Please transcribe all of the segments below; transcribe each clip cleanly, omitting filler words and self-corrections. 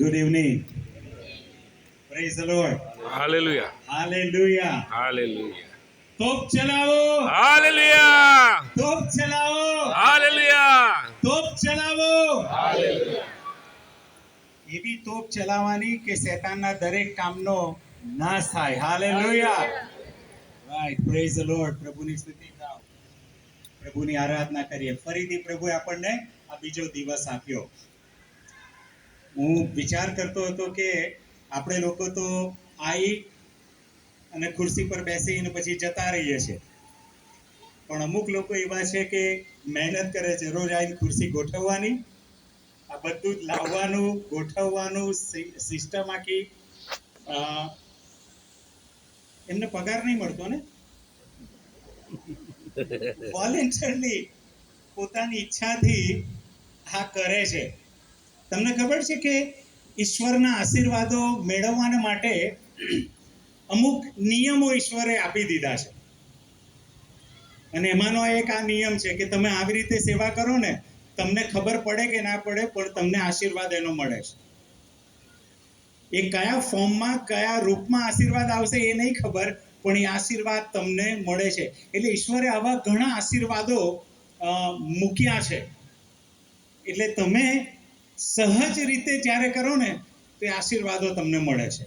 Good evening. Praise the Lord. Hallelujah. Hallelujah. Hallelujah. तोप चलाओ, Hallelujah. तोप चलाओ, Hallelujah. तोप चलाओ. Hallelujah. એવી તોપ ચલાવવાની કે શેતાનના દરેક કામનો નાશ થાય. Hallelujah. Right. Praise the lord. પ્રભુની સ્તુતિ ગાઓ, પ્રભુની આરાધના કરીએ. ફરીથી પ્રભુએ આપણને આ બીજો દિવસ આપ્યો. હું વિચાર કરતો હતો કે આપણે લોકો તો આવી અને ખુરશી પર બેસીને પછી જતા રહીએ છીએ, પણ અમુક લોકો એવા છે કે મહેનત કરે છે. રોજ આવીને ખુરશી ગોઠવવાની, આ બધું જ લાવવાનું, ગોઠવવાનું, સિસ્ટમ આખી. એમને પગાર નહીં મળતો ને, વોલેન્ટરલી પોતાની ઈચ્છાથી આ કરે છે. તમને ખબર છે કે ઈશ્વરના આશીર્વાદો મેળવવાના માટે અમુક નિયમો ઈશ્વરે આપી દીધા છે, અને એમાંનો એક આ નિયમ છે કે તમે આવી રીતે સેવા કરો ને, તમને ખબર પડે કે ના પડે, પણ તમને આશીર્વાદ એનો મળે છે. એ કયા ફોર્મમાં, કયા રૂપમાં આશીર્વાદ આવશે એ નહીં ખબર, પણ એ આશીર્વાદ તમને મળે છે. એટલે ઈશ્વરે આવા ઘણા આશીર્વાદો મૂક્યા છે. એટલે તમે સહજ રીતે જ્યારે કરો ને તો એ આશીર્વાદો તમને મળે છે.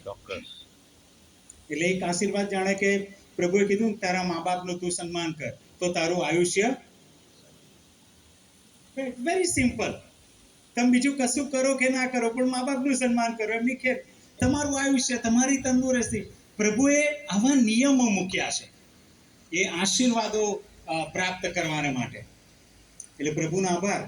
એટલે એક આશીર્વાદ જાણે કે પ્રભુએ કીધું તારા મા બાપનું તું સન્માન કર તો તારું આયુષ્ય, વેરી સિમ્પલ. તમે બીજું કશું કરો કે ના કરો, પણ મા બાપનું સન્માન કરો, એમની ખેર, તમારું આયુષ્ય, તમારી તંદુરસ્તી. પ્રભુએ આવા નિયમો મૂક્યા છે એ આશીર્વાદો પ્રાપ્ત કરવાને માટે. એટલે પ્રભુનો આભાર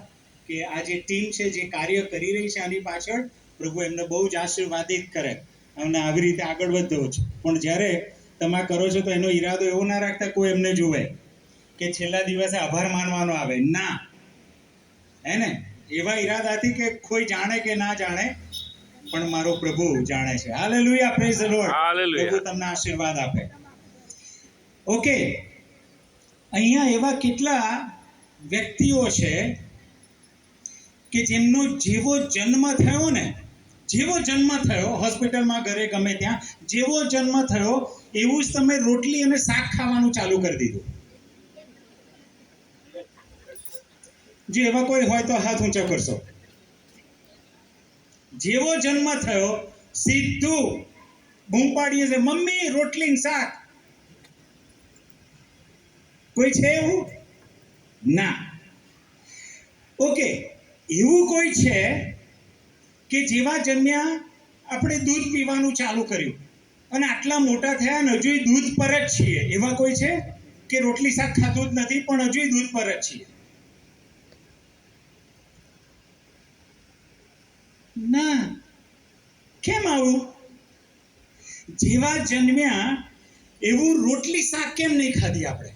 કે આ જે ટીમ છે, જે કાર્ય કરી રહી છે આની પાછળ, પ્રભુ એમને બહુ જ આશીર્વાદિત કરે અને આવી રીતે આગળ વધો છે. પણ જ્યારે તમે કરો છો તો એનો ઈરાદો એવો ના રાખતા કોઈ એમને જુએ કે છેલ્લા દિવસે આભાર માનવાનો આવે, ના. હે ને? એવા ઈરાદાથી કે કોઈ જાણે કે ના જાણે, પણ મારો પ્રભુ જાણે છે. હાલેલુયા. Praise the lord. પ્રભુ તમને આશીર્વાદ આપે. ઓકે, અહીંયા એવા કેટલા વ્યક્તિઓ છે કે જેમનો જેવો જન્મ થયો ને, જેવો જન્મ થયો, હોસ્પિટલમાં, ઘરે, ગમે ત્યાં, જેવો જન્મ થયો એવું જ તમે રોટલી અને શાક ખાવાનું ચાલુ કરી દીધું. જો એવા કોઈ હોય તો હાથ ઊંચો કરશો. જેવો જન્મ થયો સીધું બૂમ પાડીએ છે, મમ્મી રોટલી ને શાક. કોઈ છે એવું? ના. ઓકે, એવું કોઈ છે કે જેવા જન્મ્યા આપણે દૂધ પીવાનું ચાલુ કર્યું અને આટલા મોટા થયા ને હજુ દૂધ પર જ છીએ? એવા કોઈ છે કે રોટલી શાક ખાતું જ નથી પણ હજુ દૂધ પર જ છીએ? ના. કેમ આવું? જેવા જન્મ્યા એવું રોટલી શાક કેમ નહીં ખાધી આપણે?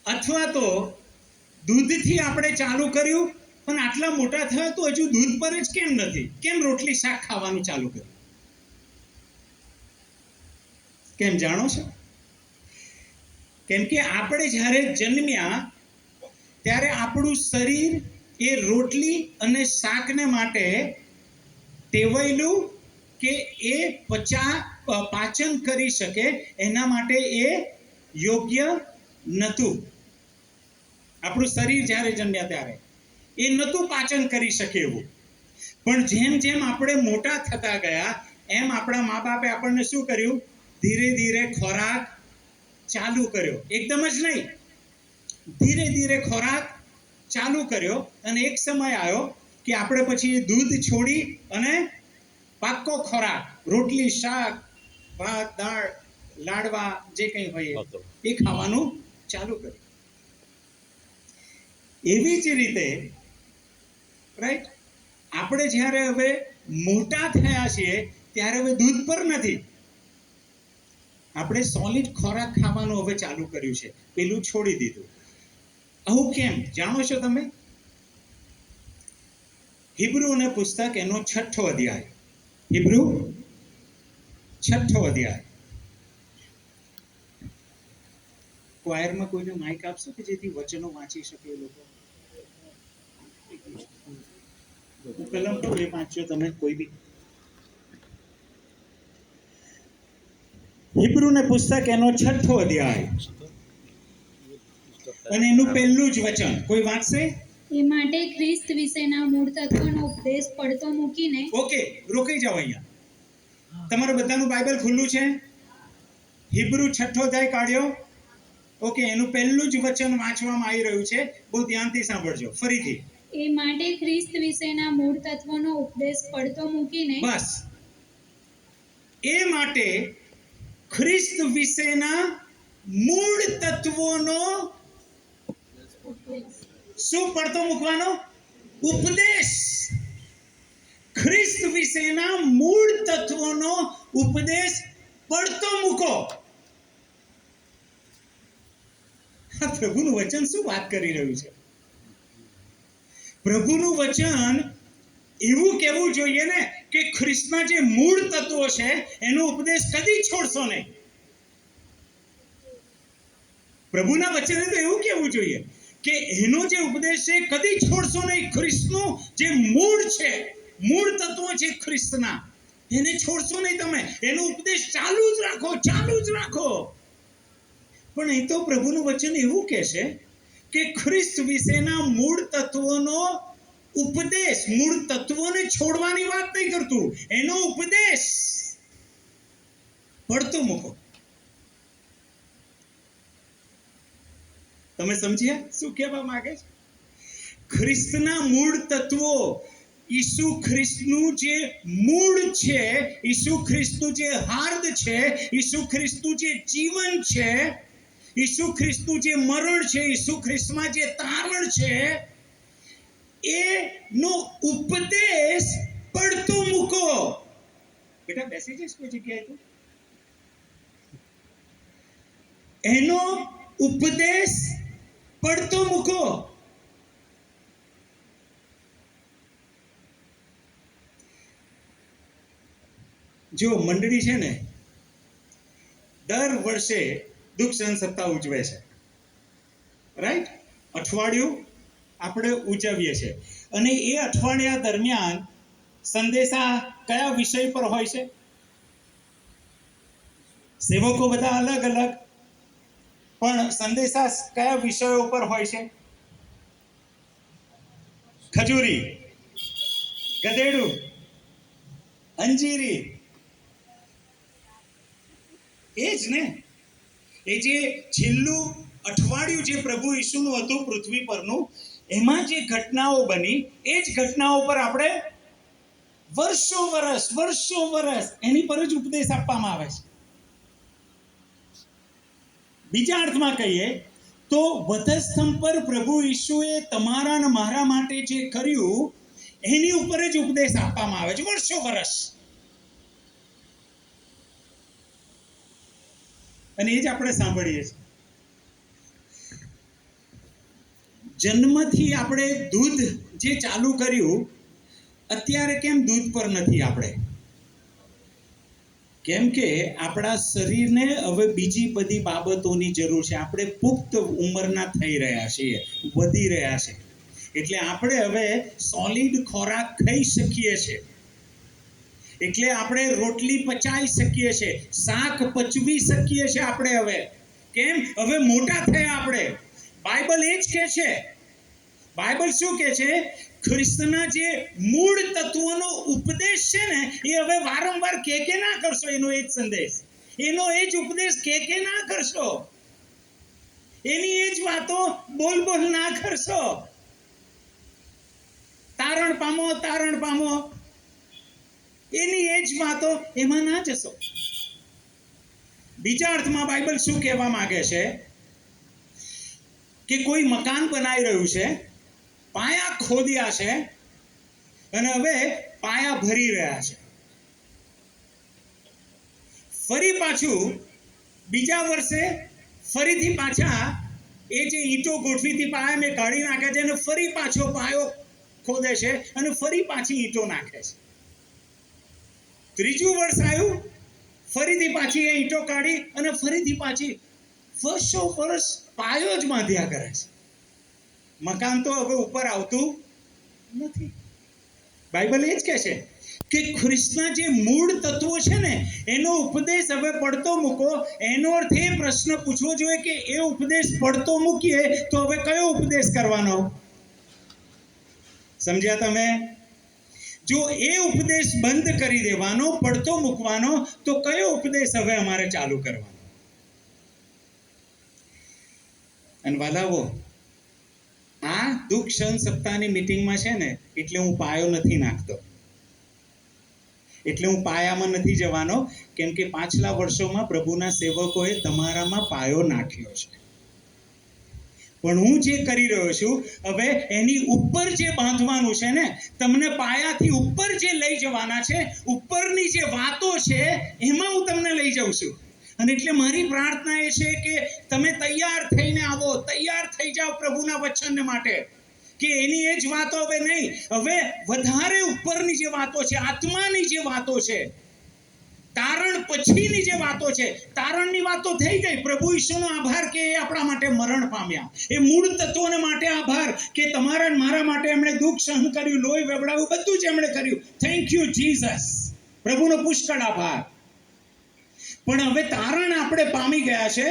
અથવા તો દૂધથી આપણે ચાલુ કર્યું પણ આટલા મોટા થયા તો હજુ દૂધ પર જ કેમ નથી? કેમ રોટલી શાક ખાવાનું ચાલુ કર્યું? કેમ જાણો છો? કેમ કે આપણે જ્યારે જન્મ્યા ત્યારે આપણું શરીર એ રોટલી અને શાકને માટે ટેવાયેલું કે એ પાચન કરી શકે એના માટે એ યોગ્ય નહોતું. આપણું શરીર જ્યારે જન્મ્યા ત્યારે એ નહોતું પાચન કરી શકે એવું. પણ જેમ જેમ આપણે મોટા થતા ગયા એમ આપણા મા બાપે આપણને શું કર્યું? ધીરે ધીરે ખોરાક ચાલુ કર્યો. એકદમ જ નહીં, ધીરે ધીરે ખોરાક ચાલુ કર્યો અને એક સમય આવ્યો કે આપણે પછી દૂધ છોડી અને પાક્કો ખોરાક, રોટલી, શાક, ભાત, દાળ, લાડવા, જે કંઈ હોય એ ખાવાનું ચાલુ કર્યું. એવી જ રીતે રાઈટ, આપણે જ્યારે હવે મોટા થયા છીએ ત્યારે હવે દૂધ પર નથી, આપણે સોલિડ ખોરાક ખાવાનું હવે ચાલુ કર્યું છે, પેલું છોડી દીધું. આવું કેમ જાણો છો તમે? હિબ્રુને પુસ્તક એનો 6થો અધ્યાય, હિબ્રુ 6થો અધ્યાય. ક્વાયરમાં કોઈને માઇક આપશો કે જેથી વચનો વાંચી શકે એ લોકો? હું કલમ કહું એ વાંચજો તમે કોઈ બી. હિબ્રુને પુસ્તક એનો 6થો અધ્યાય અને એનું પહેલું જ વચન કોઈ વાંચશે? એ માટે ખ્રિસ્ત વિશેના મૂળ તત્વનો ઉપદેશ પડતો મૂકીને. ઓકે, રોકાઈ જાઓ અહીંયા. તમારું બધાનું બાઇબલ ખુલ્લું છે? હિબ્રુ 6થો અધ્યાય કાઢ્યો? ઓકે, એનું પહેલું જ વચન વાંચવામાં આવી રહ્યું છે, બહુ ધ્યાનથી સાંભળજો. ફરીથી. એ માટે ખ્રિસ્ત વિશેના મૂળ તત્વનો ઉપદેશ પડતો મૂકીને. બસ. એ માટે ખ્રિસ્ત વિશેના મૂળ તત્વોનો શું પડતો મૂકવાનો? ઉપદેશ. ખ્રિસ્ત વિશેના મૂળ તત્વોનો ઉપદેશ પડતો મૂકો. આ પ્રભુનું વચન શું વાત કરી રહ્યું છે? પ્રભુનું વચન એવું કહેવું જોઈએ ને કે ખ્રિસ્તના જે મૂળ તત્વો છે એનો ઉપદેશ કદી છોડશો નહીં. પ્રભુના વચને તો એવું કહેવું જોઈએ કે એનો જે ઉપદેશ છે કદી છોડશો નહીં. ખ્રિસ્તનું જે મૂળ છે, મૂળ તત્વો છે ખ્રિસ્તના, એને છોડશો નહીં તમે. એનો ઉપદેશ ચાલુ જ રાખો, ચાલુ જ રાખો. પણ અહીં તો પ્રભુનું વચન એવું કહે છે કે ખ્રિસ્ત વિશેના મૂળ તત્વોનો ઉપદેશ, મૂળ તત્વોને છોડવાની વાત નહીં કરતું, એનો ઉપદેશ પડતો મૂકો. તમે સમજ્યા શું કહેવા માંગે છે? ખ્રિસ્તના મૂળ તત્વો, ઈસુ ખ્રિસ્તનું જે મૂળ છે, ઈસુ ખ્રિસ્તનું જે હાર્દ છે, ઈસુ ખ્રિસ્તનું જે જીવન છે, ઈસુ ખ્રિસ્તનું જે મરણ છે, ઈસુ ખ્રિસ્તમાં જે તારણ છે, એનો ઉપદેશ પડતો મૂકો. બેટા બેસી જઈશ કોઈ જગ્યાએ તો. એનો ઉપદેશ પડતો મૂકો. જો મંડળી છે ને દર વર્ષે દુઃખ સહન સપ્તાહ ઉજવે છે, રાઈટ? અઠવાડિયું આપણે ઉજવીએ છીએ અને એ અઠવાડિયા દરમિયાન સંદેશા કયા વિષય પર હોય છે? સેવકો બધા અલગ અલગ, પણ સંદેશા કયા વિષયો પર હોય છે? ખજૂરી, ગધેડું, અંજીરી, એ જ ને. એ જે છેલ્લું અઠવાડિયું જે પ્રભુ ઈસુનું હતું પૃથ્વી પરનું, એમાં જે ઘટનાઓ બની એ જ ઘટનાઓ પર આપણે વર્ષો વર્ષ એની પર જ ઉપદેશ આપવામાં આવે છે. બીજા અર્થમાં કહીએ તો વધસ્તંભ પર પ્રભુ ઈસુએ તમારા અને મારા માટે જે કર્યું એની ઉપર જ ઉપદેશ આપવામાં આવે છે વર્ષો વર્ષ. અને એ જ આપણે સાંભળીએ છીએ. જન્મથી આપણે દૂધ જે ચાલુ કર્યું, અત્યારે કેમ દૂધ પર નથી આપણે? કેમ કે આપણા શરીરને હવે બીજી બધી બાબતોની જરૂર છે. આપણે પુખ્ત ઉંમરના થઈ રહ્યા છીએ, વધી રહ્યા છે, એટલે આપણે હવે સોલિડ ખોરાક ખાઈ શકીએ છીએ. એટલે આપણે રોટલી પચાવી શકીએ છીએ, શાક પચવી શકીએ છીએ આપણે હવે. કેમ? હવે મોટા થયા આપણે. બાઇબલ એ જ કહે છે. બાઇબલ શું કહે છે? ખ્રિસ્તના જે મૂળ તત્વોનો ઉપદેશ છે ને એ હવે વારંવાર કે ના કરશો. એનો એ જ સંદેશ, એનો એ જ ઉપદેશ કે ના કરશો. એની એ જ વાતો બોલ ના કરશો. તારણ પામો, એની એ જ વાતો એમાં ના જશો. બીજા અર્થમાં બાઇબલ શું કહેવા માંગે છે કે કોઈ મકાન બનાવી રહ્યું છે, પાયા ખોદ્યા છે અને હવે પાયા ભરી રહ્યા છે. ફરી પાછું બીજા વર્ષે ફરીથી પાછા એ જે ઈંટો ગોઠવીથી પાયા મેં કાઢી નાખે છે અને ફરી પાછો પાયો ખોદે છે અને ફરી પાછી ઈંટો નાખે છે. ત્રીજું વર્ષ આવ્યું, ફરીથી પાછી એ ઈંટો કાઢી અને ફરીથી પાછી વર્ષો વર્ષ પાયો જ બાંધ્યા કરે છે. મકાન તો હવે ઉપર આવતું નથી. બાઇબલ એ જ કહે છે કે ખ્રિસ્તના જે મૂળ તત્વો છે ને એનો ઉપદેશ હવે પડતો મૂકો. એનો અર્થ એ પ્રશ્ન પૂછવો જોઈએ કે એ ઉપદેશ પડતો મૂકીએ તો હવે કયો ઉપદેશ કરવાનો? સમજ્યા તમે? જો એ ઉપદેશ બંધ કરી દેવાનો, પડતો મૂકવાનો, તો કયો ઉપદેશ હવે અમારે ચાલુ કરવાનો? અને વાલાવો, આ દુઃખ ક્ષણ સપ્તાહની મીટિંગમાં છે ને એટલે હું પાયો નથી નાખતો, એટલે હું પાયામાં નથી જવાનો, કેમ કે પાછલા વર્ષોમાં પ્રભુના સેવકોએ તમારામાં પાયો નાખ્યો છે. પણ હું જે કરી રહ્યો છું હવે એની ઉપર જે બાંધવાનું છે ને, તમને પાયાથી ઉપર જે લઈ જવાના છે, ઉપરની જે વાતો છે એમાં હું તમને લઈ જાઉં છું. અને એટલે મારી પ્રાર્થના એ છે કે તમે તૈયાર થઈને આવો, તૈયાર થઈ જાઓ પ્રભુના વચન માટે, કે એની એ જ વાતો હવે નહીં, હવે વધારે ઉપરની જે વાતો છે, આત્માની જે વાતો છે, તારણ પછીની જે વાતો છે. તારણની વાતો થઈ ગઈ. પ્રભુ ઈસુનો આભાર કે એ આપણા માટે મરણ પામ્યા. એ મૂળ તત્વોને માટે આભાર કે તમારા ને મારા માટે એમણે દુઃખ સહન કર્યું, લોહી વેવડાવ્યું, બધું જ એમણે કર્યું. Thank you Jesus. પ્રભુનો પુષ્કળ આભાર. પણ હવે તારણ આપણે પામી ગયા છે.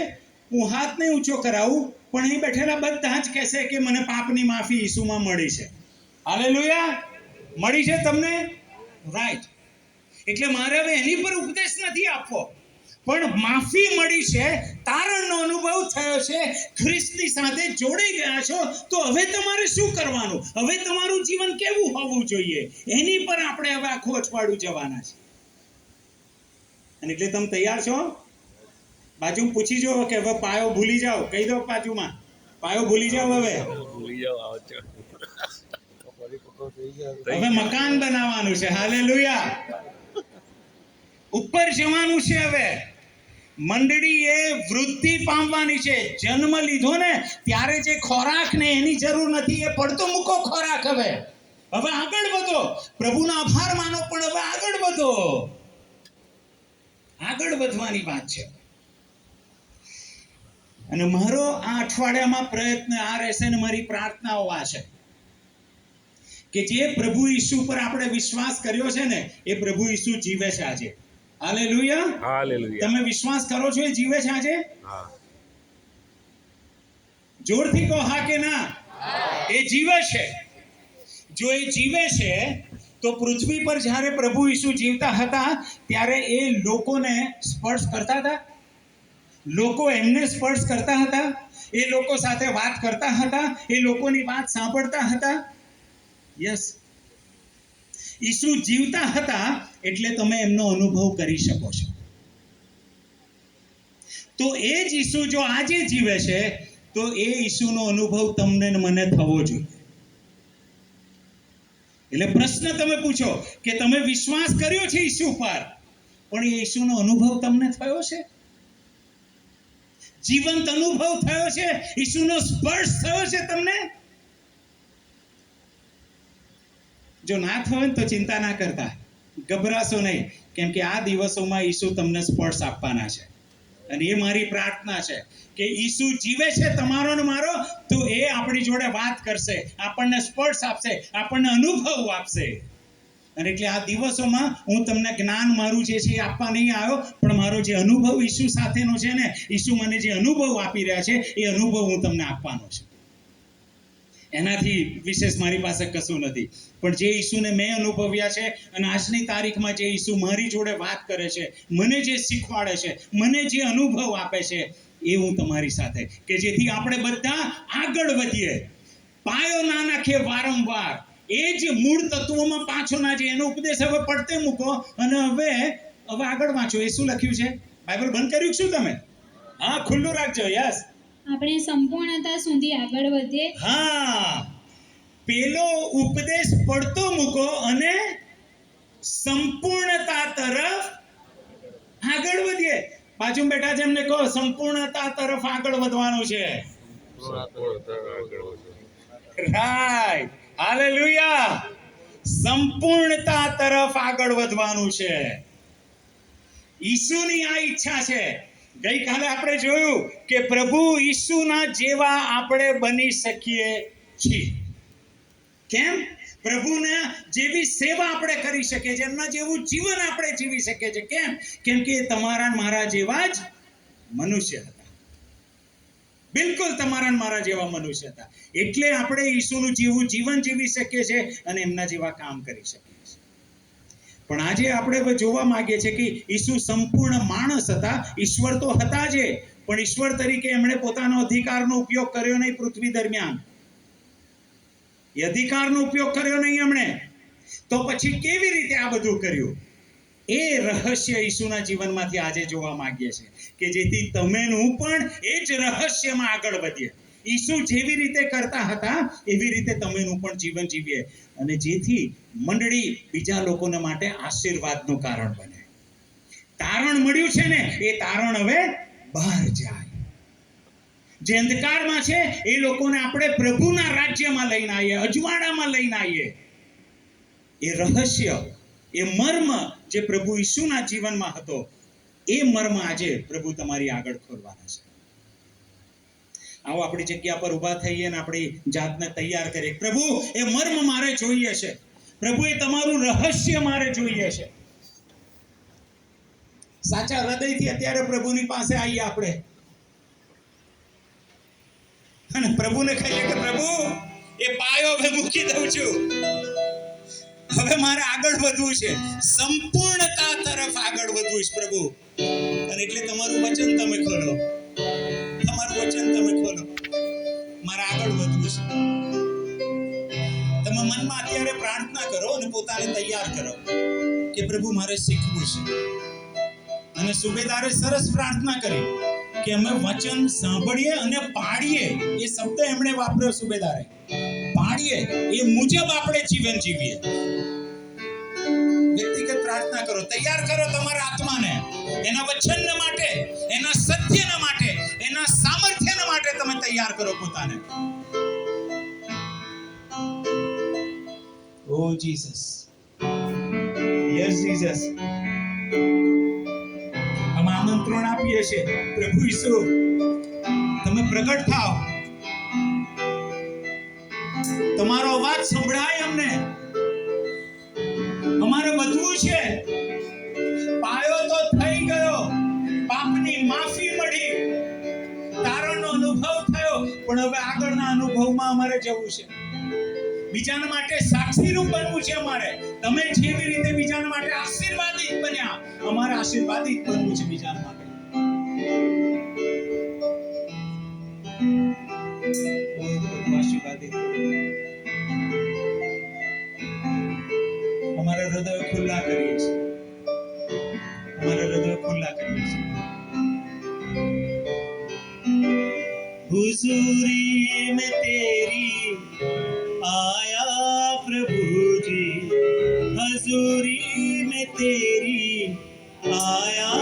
હું હાથ નહીં ઊંચો કરાવું, પણ અહીં બેઠેલા બધા જ કહેશે કે મને પાપની માફી ઈસુમાં મળી છે. હાલેલુયા. મળી છે તમને? રાઈટ. એટલે મારે હવે એની પર ઉપદેશ નથી આપવો, પણ માફી મળી છે, તારણનો અનુભવ થયો છે, ખ્રિસ્તની સાથે જોડાઈ ગયા છો, તો હવે તમારે શું કરવાનું? હવે તમારું જીવન કેવું હોવું જોઈએ એની પર આપણે હવે આખું અઠવાડિયું જવાના છે. અને એટલે તમે તૈયાર છો? બાજુ પૂછી જો કે હવે પાયો ભૂલી જાઓ. કહી દો બાજુમાં, પાયો ભૂલી જાઓ. હવે મકાન બનાવવાનું છે. હાલેલુયા. ઉપર જવાનું છે. હવે મંડળી એ વૃદ્ધિ પામવાની છે. જન્મ લીધો ને ત્યારે જે ખોરાક ને એની જરૂર નથી, એ પડતો મૂકો ખોરાક. હવે આગળ વધો. પ્રભુનો આભાર માનો, પણ હવે આગળ વધો. આગળ વધવાની વાત છે. અને મારો આ અઠવાડિયામાં પ્રયત્ન આ રહેશે ને મારી પ્રાર્થનાઓ આ છે કે જે પ્રભુ ઈસુ પર આપણે વિશ્વાસ કર્યો છે ને, એ પ્રભુ ઈસુ જીવે છે આજે. હાલેલુયા. હાલેલુયા. તમે વિશ્વાસ કરો છો એ જીવે છે આજે? હા. જોરથી કહો હા કે ના. એ જીવે છે. જો એ જીવે છે તો પૃથ્વી પર જ્યારે પ્રભુ ઈસુ જીવતા હતા ત્યારે એ લોકોને સ્પર્શ કરતા હતા, લોકો એમને સ્પર્શ કરતા હતા, એ લોકો સાથે વાત કરતા હતા, એ લોકોની વાત સાંભળતા હતા. યસ. ઈસુ જીવતા હતા એટલે તમે એમનો અનુભવ કરી શકો છો. તો એ જ ઈસુ જો આજે જીવે છે તો એ ઈસુનો અનુભવ તમને ને મને થવો જોઈએ. એટલે પ્રશ્ન તમે પૂછો કે તમે વિશ્વાસ કર્યો છે ઈસુ પર, પણ એ ઈસુનો અનુભવ તમને થયો છે? જીવંત અનુભવ થયો છે? ઈસુનો સ્પર્શ થયો છે તમને? જો ના થયો ને તો ચિંતા ના કરતા, ગભરાશો નહીં, કેમ કે આ દિવસોમાં ઈસુ તમને સ્પર્શ આપવાના છે. અને એ મારી પ્રાર્થના છે કે ઈસુ જીવે છે તમારો ને મારો, તો એ આપણી જોડે વાત કરશે, આપણને સ્પર્શ આપશે, આપણને અનુભવ આપશે. અને એટલે આ દિવસોમાં હું તમને જ્ઞાન મારું જે છે એ આપવા નહીં આવ્યો, પણ મારો જે અનુભવ ઈસુ સાથેનો છે ને, ઈસુ મને જે અનુભવ આપી રહ્યા છે એ અનુભવ હું તમને આપવાનો છું. એનાથી વિશેષ મારી પાસે કશું નથી. પણ જે ઈસુને મેં અનુભવ્યા છે અને આજની તારીખમાં જે ઈસુ મારી જોડે વાત કરે છે, મને જે શીખવાડે છે, મને જે અનુભવ આપે છે, એ હું તમારી સાથે, કે જેથી આપણે બધા આગળ વધીએ. પાયો ના નાખીએ વારંવાર. એ જ મૂળ તત્વોમાં પાછો ના જઈએ. એનો ઉપદેશ હવે પડતે મૂકો અને હવે આગળ વાંચો. એ શું લખ્યું છે? બાઇબલ બંધ કર્યું શું તમે? હા, ખુલ્લું રાખજો. યસ. આપણે સંપૂર્ણતા સુધી આગળ વધીએ. હા, પેલો ઉપદેશ પડતો મૂકો અને સંપૂર્ણતા તરફ આગળ વધીએ. બાજુ બેઠા છે એમને કહો, સંપૂર્ણતા તરફ આગળ વધવાનું છે. રાઈટ. હાલેલુયા. સંપૂર્ણતા તરફ આગળ વધવાનું છે. ઈસુની આ ઈચ્છા છે. ગઈકાલે આપણે જોયું કે પ્રભુ ઈસુના જેવા આપણે બની શકીએ છીએ. કેમ? પ્રભુને જેવી સેવા આપણે કરી શકીએ છીએ, એમના જેવું જીવન આપણે જીવી શકીએ છીએ. કેમ કે એ તમારા ને મારા જેવા જ મનુષ્ય હતા. બિલકુલ તમારા ને મારા જેવા મનુષ્ય હતા. એટલે આપણે ઈસુનું જેવું જીવન જીવી શકીએ છીએ અને એમના જેવા કામ કરી શકીએ છીએ. પણ આજે આપણે જોવા માંગીએ છીએ કે ઈસુ સંપૂર્ણ માણસ હતા. ઈશ્વર તો હતા જ, પણ ઈશ્વર તરીકે એમણે પોતાનો અધિકારનો ઉપયોગ કર્યો નહીં પૃથ્વી દરમિયાન. એ અધિકારનો ઉપયોગ કર્યો નહીં એમણે. તો પછી કેવી રીતે આ બધું કર્યું? એ રહસ્ય ઈસુના જીવનમાંથી આજે જોવા માંગીએ છીએ કે જેથી તમે હું પણ એ જ રહસ્યમાં આગળ વધીએ. ઈસુ જેવી રીતે કરતા હતા એવી રીતે તમે હું પણ જીવન જીવીએ અને જેથી મંડળી બીજા લોકોને માટે આશીર્વાદનું કારણ બને. તારણ મળ્યું છે ને, એ તારણ હવે બહાર જાય. જે અંધકારમાં છે એ લોકોને આપણે પ્રભુના રાજ્યમાં લઈને આવીએ, અજવાળામાં લઈને આવીએ. એ રહસ્ય, એ મર્મ જે પ્રભુ ઈસુના જીવનમાં હતો, એ મર્મ આજે પ્રભુ તમારી આગળ ખોલવાના છે. આવો આપણી જગ્યા પર ઊભા થઈએ અને આપણી જાતને તૈયાર કરીએ. પ્રભુ, એ મર્મ મારે જોઈએ છે. પ્રભુ, એ તમારું રહસ્ય મારે જોઈએ છે. સાચા હૃદયથી અત્યારે પ્રભુની પાસે આવીએ આપણે અને પ્રભુને કહીએ કે પ્રભુ, એ પાયો હવે મૂકી દઉં છું. હવે મારે આગળ વધવું છે, સંપૂર્ણતા તરફ આગળ વધવું છે પ્રભુ. અને એટલે તમારું વચન તમે ખોલો, તમારું વચન તમે ખોલો. મારે આગળ વધવું છે. તમે મનમાં અત્યારે પ્રાર્થના કરો અને પોતાને તૈયાર કરો કે પ્રભુ મારે શીખવું છે. અને સુબેદારે સરસ પ્રાર્થના કરી કે અમે વચન સાંભળીએ અને પાડીએ. એ શબ્દ એમણે વાપર્યો સુબેદારે, પાડીએ, એ મુજબ આપણે જીવન જીવીએ. વ્યક્તિગત પ્રાર્થના કરો, તૈયાર કરો તમારા આત્માને એના વચન માટે, એના સત્યના માટે, એના સામર્થ્યના માટે તમે તૈયાર કરો પોતાને. ઓ જીસસ, યસ જીસસ. અમે આમંત્રણ આપીએ છીએ પ્રભુ ઈસુ, તમે પ્રગટ થાઓ, તમારો અવાજ સંભળાય અમને. અમારે વધવું છે. પાયો તો થઈ ગયો, પાપની માફી મળી, તારણનો અનુભવ થયો, પણ હવે આગળના અનુભવમાં અમારે જવું છે. બીજાના માટે સાક્ષીરૂપ બનવું છે અમારે. તમે જેવી રીતે બીજાના માટે આશીર્વાદિત બન્યા, અમારે આશીર્વાદિત બનવું છે બીજાના માટે. આશીર્વાદિત અમારા હૃદય ખુલ્લા કરીએ છીએ, અમારા હૃદય ખુલ્લા કરીએ છીએ. हुजूरी में तेरी आया प्रभु जी, हजूरी में तेरी आया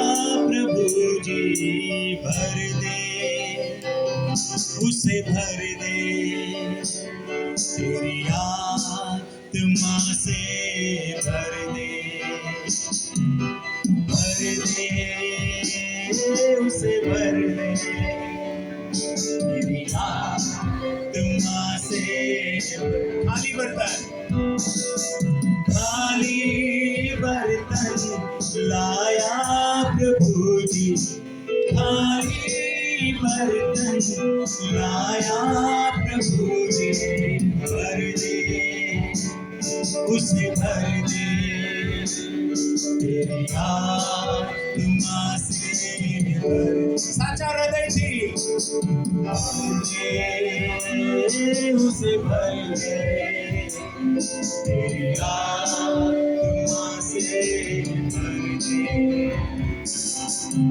प्रभु जी. भर दे उसे, भर दे तेरी आत्मा से, भर दे, भर दे उसे, भर दे तेरी आत्मा से. खाली बर्तन, खाली बर्तन लाया प्रभु जी, खाली बर्तन लाया प्रभु जी. भर दे उसे, भर दे तेरी आत्मा से, भर. साचा हृदयથી उसे भर दे तेरी आत्मा से, भर दे.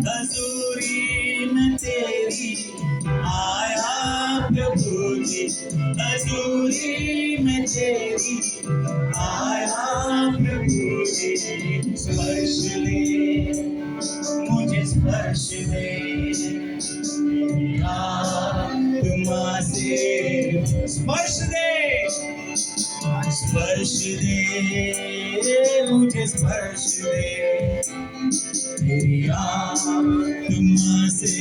हजूरी में तेरी आया प्रभु जी, हजूरी में तेरी आया प्रभु जी. स्पर्श ले मुझे, स्पर्श दे तेरी आत्मा से, स्पर्श दे, स्पर्श दे मुझे, स्पर्श दे तेरी आत्मा से,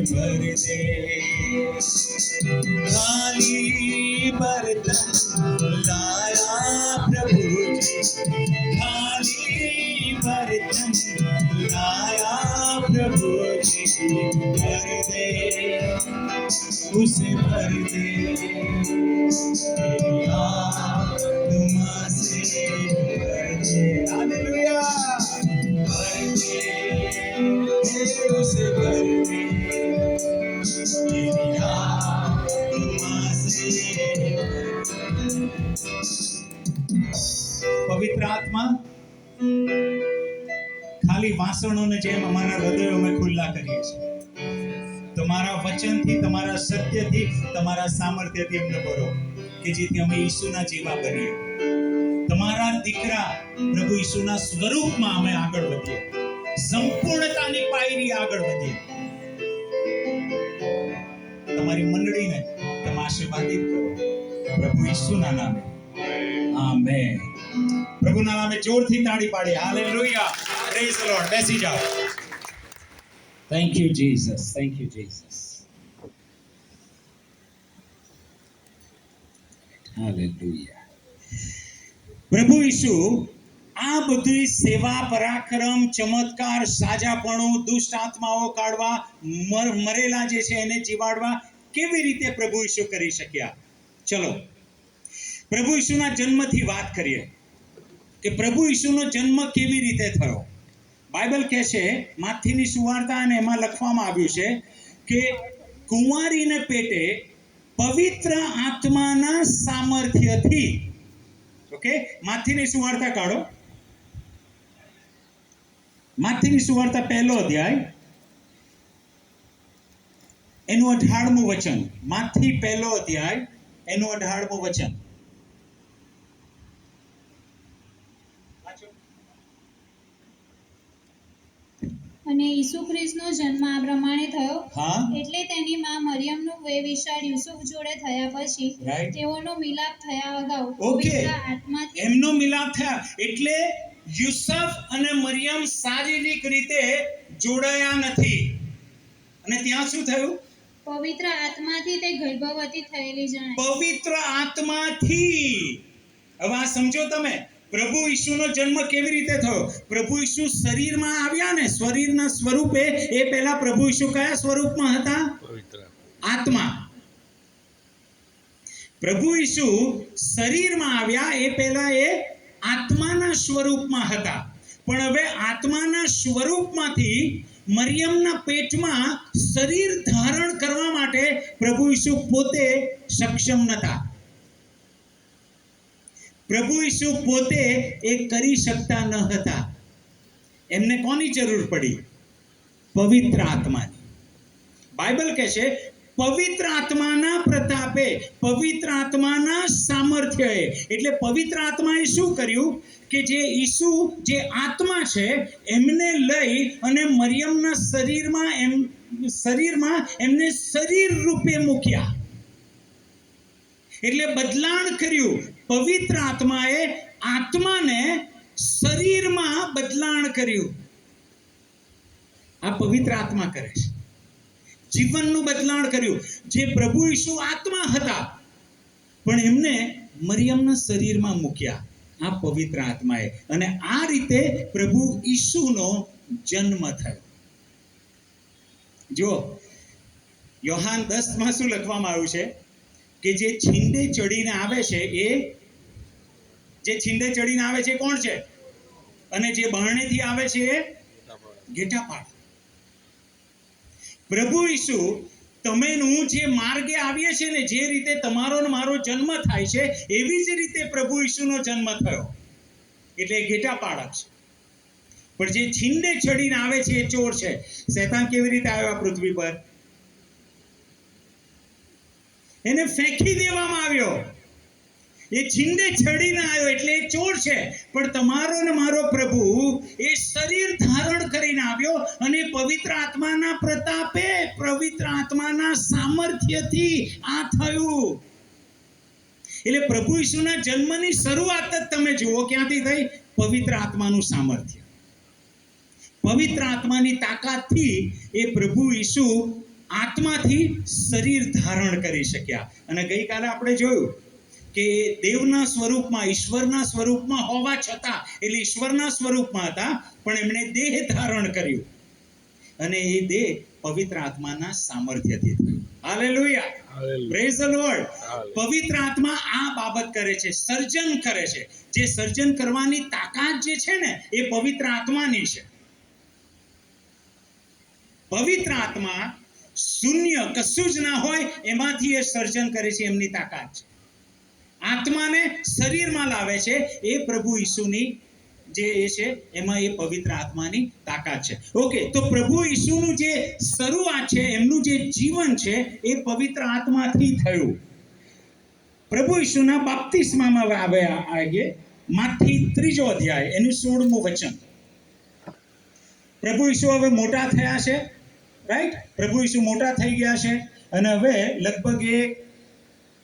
भर दे. खाली बर्तन लाया खुशी भर दे, उसे भर दे तेरी आत्मा से भर दे। हालेलुया, भर दे उसे भर दे तेरी आत्मा से। પવિત્ર આત્મા ખાલી વાસણોને જેમ અમારા હૃદયો અમે ખુલ્લા કરીએ છીએ, તમારા વચનથી, તમારા સત્યથી, તમારા સામર્થ્યથી અમને ભરો કે જેથી અમે ઈસુના જેવા બનીએ, તમારા દીકરા પ્રભુ ઈસુના સ્વરૂપમાં અમે આગળ વધીએ, સંપૂર્ણતાની પાયરી આગળ વધીએ. તમારી મંડળીને તમે આશીર્વાદિત કરો પ્રભુ ઈસુના નામે, આમેન. પ્રભુના નામે જોરથી તાળી પાડીએ. Hallelujah, praise the lord. બેસી જાઓ. Thank you Jesus, thank you Jesus. Hallelujah. પ્રભુ ઈસુ આ બધી સેવા, પરાક્રમ, ચમત્કાર, સાજાપણું, દુષ્ટ આત્માઓ કાઢવા, મરેલા જે છે એને જીવાડવા કેવી રીતે પ્રભુ ઈસુ કરી શક્યા? ચલો પ્રભુ ઈસુના જન્મથી વાત કરીએ કે પ્રભુ ઈસુનો જન્મ કેવી રીતે થયો. બાઇબલ કહે છે, માથીની સુવાર્તા, અને એમાં લખવામાં આવ્યું છે કે કુંવારીને પેટે પવિત્ર આત્માના સામર્થ્યથી. ઓકે, માથીની સુવાર્તા કાઢો. માથીની સુવાર્તા 1લો અધ્યાય એનું 18મું વચન. માથી 1લો અધ્યાય એનું 18મું વચન. અને ઈસુ ખ્રિસ્તનો જન્મ આ પ્રમાણે થયો. હા, એટલે તેની માં મરિયમનું વેવિશાળ યુસુફ જોડે થયા પછી Right. તેઓનો મિલાપ થયા અગાઉ Okay. પવિત્ર આત્માથી એમનો મિલાપ થયા એટલે યુસુફ અને મરિયમ શારીરિક રીતે જોડાયા નથી. અને ત્યાં શું થયું? પવિત્ર આત્માથી તે ગર્ભવતી થયેલી જણાય. પવિત્ર આત્માથી. હવે આ સમજો તમે, પ્રભુ ઈસુનો જન્મ કેવી રીતે થયો? પ્રભુ ઈસુ શરીરમાં આવ્યા ને, શરીરના સ્વરૂપે. એ પહેલા પ્રભુ ઈસુ કયા સ્વરૂપમાં હતા? પવિત્ર આત્મા. પ્રભુ ઈસુ શરીરમાં આવ્યા એ પહેલા એ આત્માના સ્વરૂપમાં હતા. પણ હવે આત્માના સ્વરૂપમાંથી મરિયમના પેટમાં શરીર ધારણ કરવા માટે પ્રભુ ઈસુ પોતે સક્ષમ નહોતા. પ્રભુ ઈસુ પોતે એ કરી શકતા ન હતા. એમને કોની જરૂર પડી? પવિત્ર આત્માની. બાઇબલ કહે છે પવિત્ર આત્માના પ્રતાપે, પવિત્ર આત્માના સામર્થ્યએ. એટલે પવિત્ર આત્માએ શું કર્યું કે જે ઈસુ, જે આત્મા છે, એમને લઈ અને મરિયમના શરીરમાં એમને શરીર રૂપે મૂક્યા. એટલે બદલાણ કર્યું. પવિત્ર આત્માએ આત્માને શરીરમાં બદલાણ કર્યું. આ પવિત્ર આત્મા કરે છે. જીવનનું બદલાણ કર્યું. જે પ્રભુ ઈસુ આત્મા હતા પણ એમને મરિયમના શરીરમાં મૂક્યા, આ પવિત્ર આત્માએ. અને આ રીતે પ્રભુ ઈસુનો જન્મ થયો. જો યોહાન 10માં શું લખવામાં આવ્યું છે કે જે છીંડે ચડીને આવે છે, એ જે છીંડે ચડીને આવે છે કોણ છે? અને જે બહાણેથી આવે છે એ ઘેટાપાળ. પ્રભુ ઈસુ તમેનું જે માર્ગે આવીએ છે ને, જે રીતે તમારો ને મારો જન્મ થાય છે, એવી જ રીતે પ્રભુ ઈસુનો જન્મ થયો. એટલે ઘેટાપાળક છે. પણ જે છીંડે ચડીને આવે છે એ ચોર છે. શૈતાન કેવી રીતે આવ્યો આ પૃથ્વી પર? એને ફેંકી દેવામાં આવ્યો. એ છીંડે ચડીને આવ્યો એટલે એ ચોર છે. પણ તમારો ને મારો પ્રભુ એ શરીર ધારણ કરીને આવ્યો અને પવિત્ર આત્માના પ્રતાપે, પવિત્ર આત્માના સામર્થ્યથી આ થયું. એટલે પ્રભુ ઈસુના જન્મની શરૂઆત જ તમે જુઓ ક્યાંથી થઈ? પવિત્ર આત્માનું સામર્થ્ય, પવિત્ર આત્માની તાકાતથી એ પ્રભુ ઈસુ આત્માથી શરીર ધારણ કરી શક્યા. અને ગઈકાલે આપણે જોયું કે દેવના સ્વરૂપમાં, ઈશ્વરના સ્વરૂપમાં હોવા છતાં, એટલે ઈશ્વરના સ્વરૂપમાં હતા પણ એમણે દેહ ધારણ કર્યું. અને એ દેહ પવિત્ર આત્માના સામર્થ્યથી થયું. Hallelujah, Hallelujah. Praise the lord. Hallelujah. પવિત્ર આત્મા આ બાબત કરે છે, સર્જન કરે છે. જે સર્જન કરવાની તાકાત જે છે ને એ પવિત્ર આત્માની છે. પવિત્ર આત્મા શૂન્ય કશું જ ના હોય એમાંથી એ સર્જન કરે છે, એમની તાકાત છે. આત્માને શરીરમાં લાવે છે એ પ્રભુ ઈસુની જે એ છે એમાં એ પવિત્ર આત્માની તાકાત છે. ઓકે, તો પ્રભુ ઈસુનું જે શરૂઆત છે, એમનું જે જીવન છે એ પવિત્ર આત્માથી થયું. પ્રભુ ઈસુના બાપ્તિસ્મામાં આવીએ, માથી 3 અધ્યાય એનું 16મું વચન. પ્રભુ ઈસુ હવે મોટા થયા છે, રાઈટ? પ્રભુ ઈસુ મોટા થઈ ગયા છે અને હવે લગભગ એ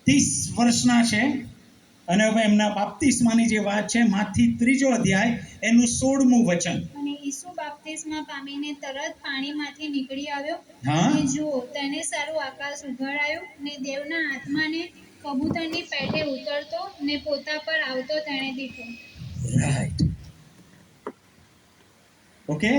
30 વર્ષના છે. અને હવે એમના બાપ્તિસ્માની જે વાત છે, માથી 3 અધ્યાય એનું 16મું વચન. અને ઈસુ બાપ્તિસ્મા પામીને તરત પાણીમાંથી નીકળી આવ્યો. હા. અને જુઓ, તેને સારું આકાશ ઉઘાડાયું, ને દેવના આત્માને કબૂતરની પેઠે ઉતરતો ને પોતા પર આવતો તેણે દીઠો. રાઈટ. ઓકે,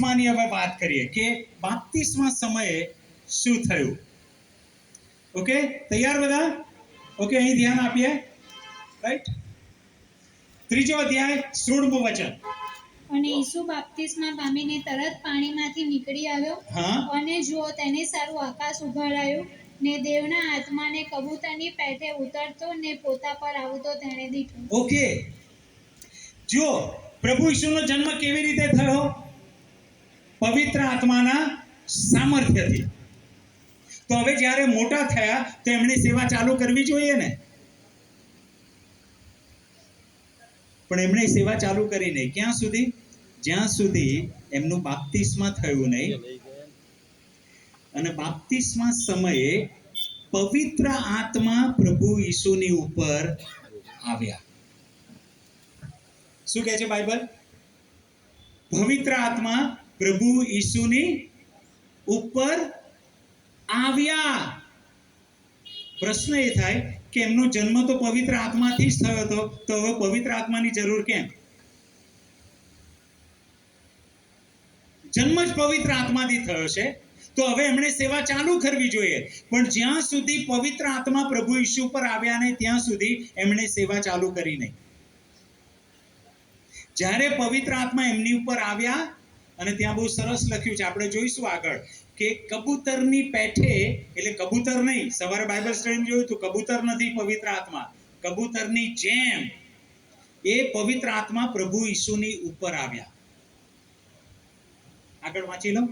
બાપ્તિસ્માની હવે વાત કરીએ કે બાપ્તિસ્મા સમયે શું થયું. ઓકે, તૈયાર બધા? ઓકે, અહીં ધ્યાન આપીએ, રાઈટ? 3 અધ્યાય 16મું વચન. અને ઈસુ બાપ્તિસ્મા પામીને તરત પાણીમાંથી નીકળી આવ્યો. હા. અને જુઓ, તેને સારું આકાશ ઉઘાડાયું, ને દેવના આત્માને કબૂતરની પેઠે ઉતરતો ને પોતા પર આવતો તેણે દીઠો. ઓકે, જો પ્રભુ ઈસુનો જન્મ કેવી રીતે થયો? પવિત્ર આત્માના સામર્થ્યથી. તો હવે જ્યારે મોટા થયા તો એમણે સેવા ચાલુ કરવી જોઈએ ને, પણ એમણે સેવા ચાલુ કરી નહીં. ક્યાં સુધી? જ્યાં સુધી એમનું બાપ્તિસ્મા થયું નહીં. અને બાપ્તિસ્મા સમયે પવિત્ર આત્મા પ્રભુ ઈસુની ઉપર આવ્યા. શું કહે છે બાઇબલ? પવિત્ર આત્મા પ્રભુ ઈસુની ઉપર આવ્યા. પ્રશ્ન એ થાય કે એમનો જન્મ તો પવિત્ર આત્માથી જ થયો હતો, તો હવે પવિત્ર આત્માની જરૂર કેમ? જન્મ જ પવિત્ર આત્માથી થયો છે, તો હવે એમણે સેવા ચાલુ કરવી જોઈએ. પણ જ્યાં સુધી પવિત્ર આત્મા પ્રભુ ઈસુ પર આવ્યા નહીં ત્યાં સુધી એમણે સેવા ચાલુ કરી નહીં. જ્યારે પવિત્ર આત્મા એમની ઉપર આવ્યા, અને ત્યાં બહુ સરસ લખ્યું છે, આપણે જોઈશું આગળ, કે કબૂતરની પેઠે, એટલે કબૂતર નહીં, સવારે બાઇબલ સ્ટડી જોયું તો કબૂતર નથી પવિત્ર આત્મા, કબૂતરની જેમ એ પવિત્ર આત્મા પ્રભુ ઈસુની ઉપર આવ્યા. આગળ વાંચી લો.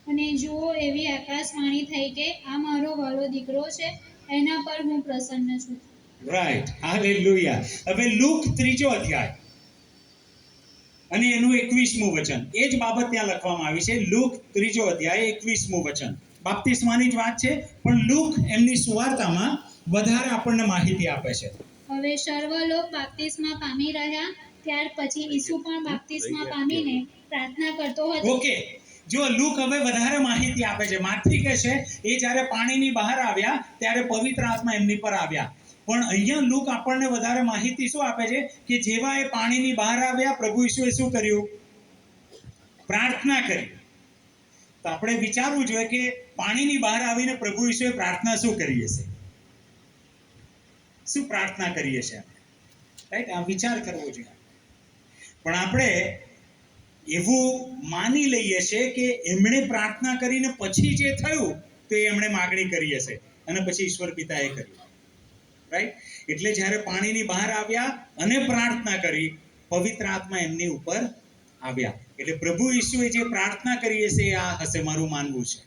અને જુઓ, એવી આકાશવાણી થઈ કે આ મારો વાલો દીકરો છે, એના પર હું પ્રસન્ન છું. Right, hallelujah. હવે લુક 3 અધ્યાય અને એનું 21મું વચન, એ જ બાબત ત્યાં લખવામાં આવી છે. લુક 3 અધ્યાય 21મું વચન. બાપ્તિસ્માની જ વાત છે, પણ લુક એમની સુવાર્તામાં વધારે આપણને માહિતી આપે છે. હવે સર્વલોક બાપ્તિસ્મા પામી રહ્યા, ત્યાર પછી ઈસુ પણ બાપ્તિસ્મા પામીને પ્રાર્થના કરતો હતો. ઓકે, જો લુક હવે વધારે માહિતી આપે છે. માથી કહે છે એ જ્યારે પાણીની બહાર આવ્યા ત્યારે પવિત્ર આત્મા એમની પર આવ્યા. પણ અહીંયા લુક આપણને વધારે માહિતી શું આપે છે કે જેવા એ પાણીની બહાર આવ્યા, પ્રભુ ઈસુએ શું કર્યું? પ્રાર્થના કરી. તો આપણે વિચારવું જોઈએ કે પાણીની બહાર આવીને પ્રભુ ઈસુએ પ્રાર્થના શું કરી હશે? શું પ્રાર્થના કરીએ છીએ? રાઈટ, આ વિચાર કરવો જોઈએ. પણ આપણે એવું માની લઈએ છીએ કે એમણે પ્રાર્થના કરીને પછી જે થયું તો એ એમણે માગણી કરી હશે અને પછી ઈશ્વર પિતાએ કર્યું. રાઈટ, એટલે જ્યારે પાણીની બહાર આવ્યા અને પ્રાર્થના કરી, પવિત્ર આત્મા એમની ઉપર આવ્યા. એટલે પ્રભુ ઈસુએ જે પ્રાર્થના કરી હશે આ હશે, મારું માનવું છે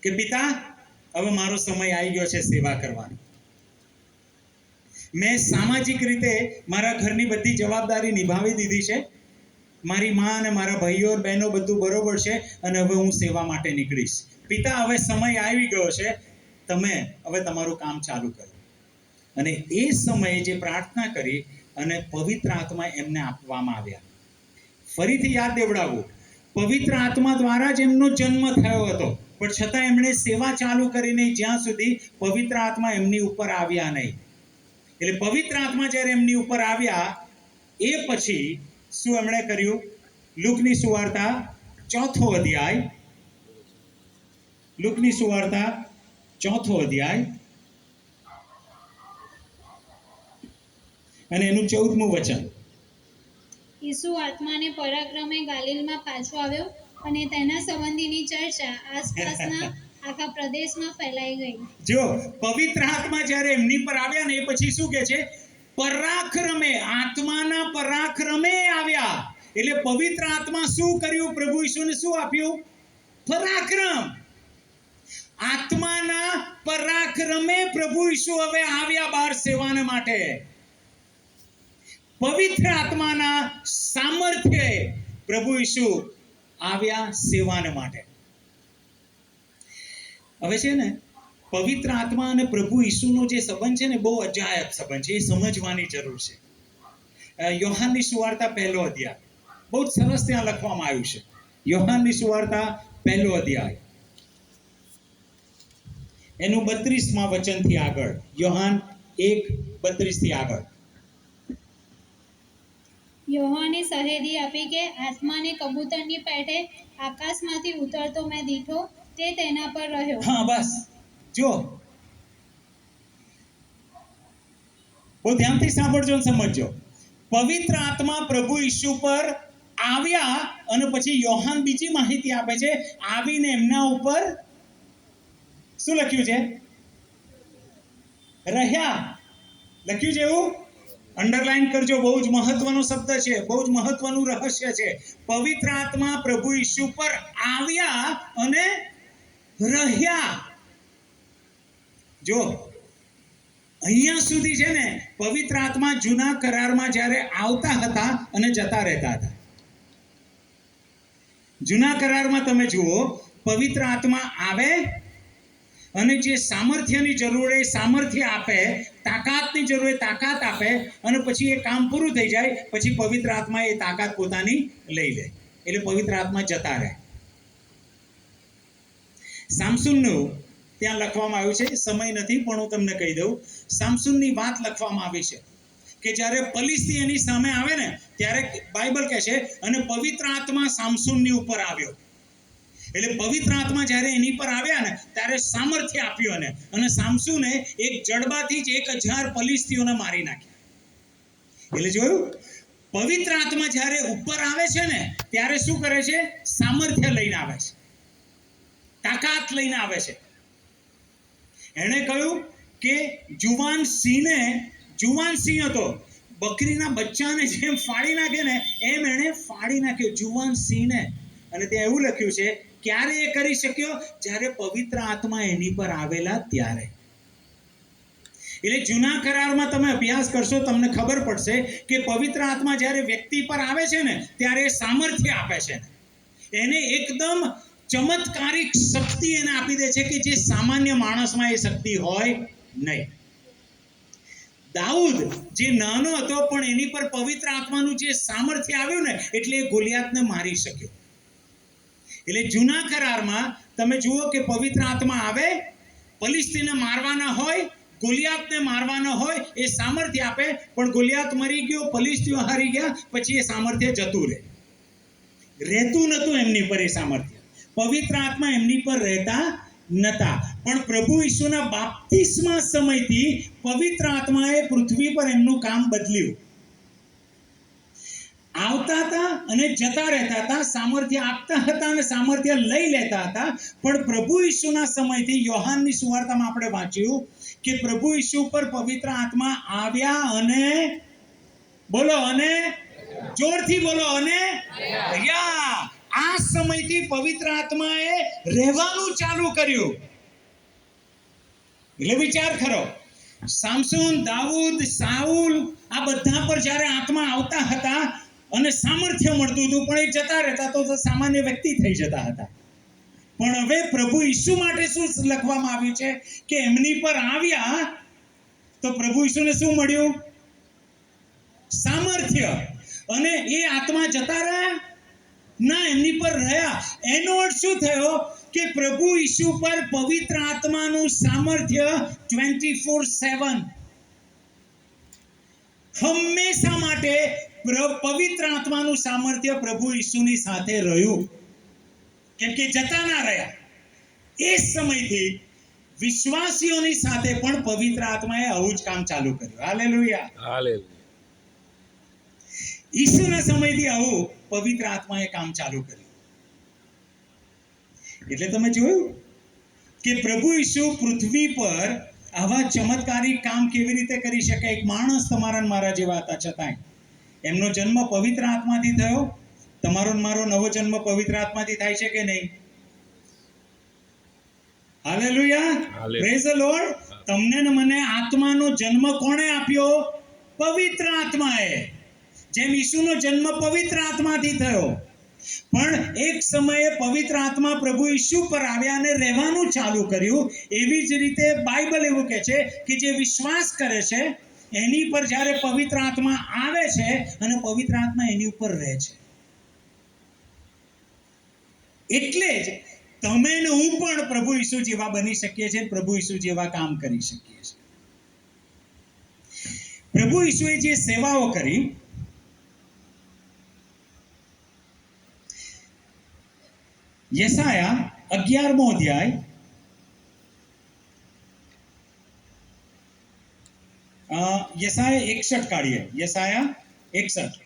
કે પિતા, હવે મારો સમય આવી ગયો છે સેવા કરવાનો. મેં સામાજિક રીતે મારા ઘરની બધી જવાબદારી નિભાવી દીધી છે. મારી માં અને મારા ભાઈઓ બહેનો બધું બરોબર છે, અને હવે હું સેવા માટે નીકળીશ. પિતા, હવે સમય આવી ગયો છે, તમે હવે તમારું કામ ચાલુ કરો. અને એ સમયે જે પ્રાર્થના કરી અને પવિત્ર આત્મા એમને આપવામાં આવ્યા. ફરીથી યાદ દેવડાવું, પવિત્ર આત્મા દ્વારા જ એમનો જન્મ થયો હતો, પણ છતાં એમણે સેવા ચાલુ કરી નહીં જ્યાં સુધી પવિત્ર આત્મા એમની ઉપર આવ્યા નહીં. એટલે પવિત્ર આત્મા જ્યારે એમની ઉપર આવ્યા એ પછી શું એમણે કર્યું? લુકની સુવાર્તા 4થો અધ્યાય, લુકની સુવાર્તા 4થો અધ્યાય અને એનું 14મું વચન. ઈસુ આત્માને પરાક્રમે ગાલિલમાં પાછો આવ્યો અને તેના સંબંધીની ચર્ચા આસપાસના આખા પ્રદેશમાં ફેલાઈ ગઈ. જો પવિત્ર આત્મા જ્યારે એમની પર આવ્યા ને એ પછી શું કહે છે? પરાક્રમે, આત્માના પરાક્રમે આવ્યા. એટલે પવિત્ર આત્મા શું કર્યું? પ્રભુ ઈસુને શું આપ્યું? પરાક્રમ. આત્માના પરાક્રમે પ્રભુ ઈસુ હવે આવ્યા બહાર સેવાને માટે. પવિત્ર આત્માના સામર્થ્યે પ્રભુ ઈસુ આવ્યા સેવાને માટે. હવે છે ને પવિત્ર આત્મા અને પ્રભુ ઈસુનો જે સંબંધ છે ને બહુ અજાયબ સંબંધ છે. એ સમજવાની જરૂર છે. યોહાનની સુવાર્તા 1લો અધ્યાય બહુ જ સરસ ત્યાં લખવામાં આવ્યું છે. યોહાનની સુવાર્તા 1લો અધ્યાય એનું 32મા વચનથી આગળ. યોહાન 1:32 થી આગળ. યોહાને શહેદી આપી કે આત્માને કબૂતરની પેઠે આકાશમાંથી ઉતરતો મેં દીઠો, તે તેના પર રહ્યો. હા બસ જો બહુ ધ્યાનથી સાંભળજો અને સમજજો. પવિત્ર આત્મા પ્રભુ ઈસુ પર આવ્યા અને પછી યોહાન બીજી માહિતી આપે છે. આવીને એમના ઉપર શું લખ્યું છે? રહ્યા. લખ્યું છે એવું? અંડરલાઈન કરજો. બહુ જ મહત્વનો શબ્દ છે, બહુ જ મહત્વનું રહસ્ય છે. પવિત્ર આત્મા પ્રભુ ઈસુ પર આવ્યા અને રહ્યા. જો અહીંયા સુધી છે ને પવિત્ર આત્મા જૂના કરારમાં જ્યારે આવતા હતા અને જતા રહેતા હતા. જૂના કરારમાં તમે જુઓ, પવિત્ર આત્મા આવે અને જે સામર્થ્યની જરૂર એ સામર્થ્ય આપે, તાકાતની જરૂર એ તાકાત આપે અને પછી એ કામ પૂરું થઈ જાય પછી પવિત્ર આત્મા એ તાકાત પોતાની લઈ લે. એટલે પવિત્ર આત્મા જતા રહે. સામસુનનું ત્યાં લખવામાં આવ્યું છે. સમય નથી પણ હું તમને કહી દઉં. સામસુનની વાત લખવામાં આવી છે કે જ્યારે ફલિસ્તી એની સામે આવે ને ત્યારે બાઇબલ કહે છે અને પવિત્ર આત્મા સામસુનની ઉપર આવ્યો. એટલે પવિત્ર આત્મા જ્યારે એની પર આવ્યા ને ત્યારે સામર્થ્ય આપ્યું અને સામસુને એક જડબાથી જ 1000 ફલિસ્તીઓને મારી નાખ્યા. એટલે જોયું, પવિત્ર આત્મા જ્યારે ઉપર આવે છે ને ત્યારે શું કરે છે? સામર્થ્ય લઈને આવે છે, તાકાત લઈને આવે છે. એણે કહ્યું કે જુવાન સિંહ હતો, બકરીના બચ્ચાને જેમ ફાડી નાખે ને એમ એણે ફાડી નાખ્યો જુવાન સિંહને. અને ત્યાં એવું લખ્યું છે, ક્યારે એ કરી શક્યો? જ્યારે પવિત્ર આત્મા એની પર આવેલા ત્યારે. એટલે જૂના કરારમાં તમે અભ્યાસ કરશો તમને ખબર પડશે કે પવિત્ર આત્મા જ્યારે વ્યક્તિ પર આવે છે ને ત્યારે સામર્થ્ય આપે છે. એને એકદમ ચમત્કારિક શક્તિ એને આપી દે છે કે જે સામાન્ય માણસમાં એ શક્તિ હોય નહીં. દાઉદ જે નાનો હતો પણ એની પર પવિત્ર આત્માનું જે સામર્થ્ય આવ્યું ને એટલે એ ગોલિયાતને મારી શક્યો. એટલે જૂના કરારમાં તમે જુઓ કે પવિત્ર આત્મા આવે, ફલિસ્તીને મારવાના હોય, ગોલિયાતને મારવાના હોય, એ સામર્થ્ય આપે. પણ ગોલિયાત મરી ગયો, ફલિસ્તીઓ હારી ગયા, પછી એ સામર્થ્ય જતું રહે. રહેતું નહોતું એમની પર એ સામર્થ્ય. પવિત્ર આત્મા એમની પર રહેતા નતા. પણ પ્રભુ ઈસુના બાપ્તિસ્મા સમયથી પવિત્ર આત્માએ પૃથ્વી પર એમનું કામ બદલ્યું. આવતા હતા અને જતા રહેતા હતા, સામર્થ્ય આપતા હતા અને સામર્થ્ય લઈ લેતા હતા. પણ પ્રભુ ઈસુના સમયથી યોહાનની સુવાર્તામાં આપણે વાંચ્યું કે પ્રભુ ઈસુ પર પવિત્ર આત્મા આવ્યા અને બોલો અને જોરથી બોલો અને રહ્યા. આ સમયથી પવિત્ર આત્માએ રહેવાનું ચાલુ કર્યું. એટલે વિચાર કરો, સામસુન, દાઉદ, સાઉલ આ બધા પર જ્યારે આત્મા આવતા હતા અને સામર્થ્ય મળતું હતું પણ એ જતા રહેતા તો સામાન્ય વ્યક્તિ થઈ જતા હતા. પણ હવે પ્રભુ ઈસુ માટે શું લખવામાં આવ્યું છે કે એમની પર આવ્યા તો પ્રભુ ઈસુને શું મળ્યું? સામર્થ્ય. અને એ આત્મા જતા રહ્યા ના, એમની પર રહ્યા. એનો અર્થ શું થયો કે પ્રભુ ઈસુ પર પવિત્ર આત્માનું સામર્થ્ય 24/7 હંમેશા માટે પવિત્ર આત્માનું સામર્થ્ય પ્રભુ ઈસુની સાથે રહ્યું, કેમ કે જતા ના રહ્યા. એ સમયથી વિશ્વાસીઓની સાથે પણ પવિત્ર આત્માએ આવું જ કામ ચાલુ કર્યું. હાલેલુયા. હાલેલુયા. ઈસુના સમયથી આવું પવિત્ર આત્માએ કામ ચાલુ કર્યું. એટલે તમે જોયું કે પ્રભુ ઈસુ પૃથ્વી પર આવા ચમત્કારિક કામ કેવી રીતે કરી શકે. એક માણસ તમારા ને મારા જેવા હતા, છતાંય એમનો જન્મ પવિત્ર આત્માથી થયો. તમારો ને મારો નવો જન્મ પવિત્ર આત્માથી થાય છે કે નહીં? હાલેલુયા. Praise the lord. તમને ને મને આત્માનો જન્મ કોણે આપ્યો? પવિત્ર આત્માએ. જેમ ઈસુનો જન્મ પવિત્ર આત્માથી થયો, પણ એક સમયે પવિત્ર આત્મા પ્રભુ ઈસુ પર આવ્યા અને રહેવાનું ચાલુ કર્યું. એવી જ રીતે બાઇબલ એવું કહે છે કે જે વિશ્વાસ કરે છે એની પર જ્યારે પવિત્ર આત્મા આવે છે અને પવિત્ર આત્મા એની ઉપર રહે છે. એટલે જ તમે ને હું પણ પ્રભુ ઈસુ જેવા બની શકીએ છીએ, પ્રભુ ઈસુ જેવા કામ કરી શકીએ છીએ. પ્રભુ ઈસુએ જે સેવાઓ કરી, યસાયા 11મો અધ્યાય યસાયા 61 કાઢીએ. યસાયા 61.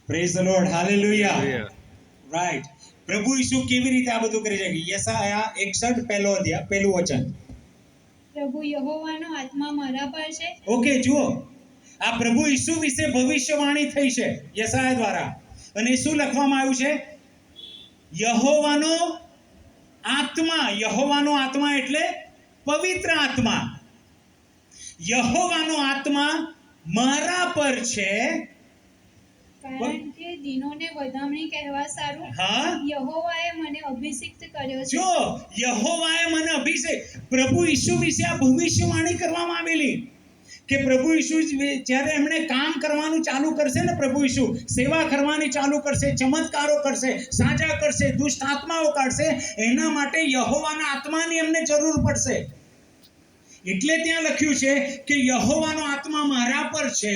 Praise the Lord. Hallelujah. Right. પ્રભુ ઈસુ કેવી રીતે આ બધું કરી શકે? યસાયા 61 પહેલો અધ્યાય પહેલું વચન. પ્રભુ યહોવાનો આત્મા મારા પર છે. ઓકે, જુઓ, આ પ્રભુ ઈસુ વિશે ભવિષ્યવાણી થઈ છે યસાયા દ્વારા. અને શું લખવામાં આવ્યું છે? યહોવાનો આત્મા. યહોવાનો આત્મા એટલે પવિત્ર આત્મા. યહોવાનો આત્મા મારા પર છે, કારણ કે દીનોને વધામણી કહેવા સારું યહોવાએ મને અભિષિક્ત કર્યો છે. જો યહોવાએ મને અભિષેક. પ્રભુ ઈસુ વિશે આ ભવિષ્યવાણી કરવામાં આવેલી કે પ્રભુ ઈસુ જ્યારે એમણે કામ કરવાનું ચાલુ કરશે ને, પ્રભુ ઈસુ સેવા કરવાની ચાલુ કરશે, ચમત્કારો કરશે, સાજા કરશે, દુષ્ટ આત્માઓ કાઢશે, એના માટે યહોવાના આત્માની એમને જરૂર પડશે. એટલે ત્યાં લખ્યું છે કે યહોવાનો આત્મા મારા પર છે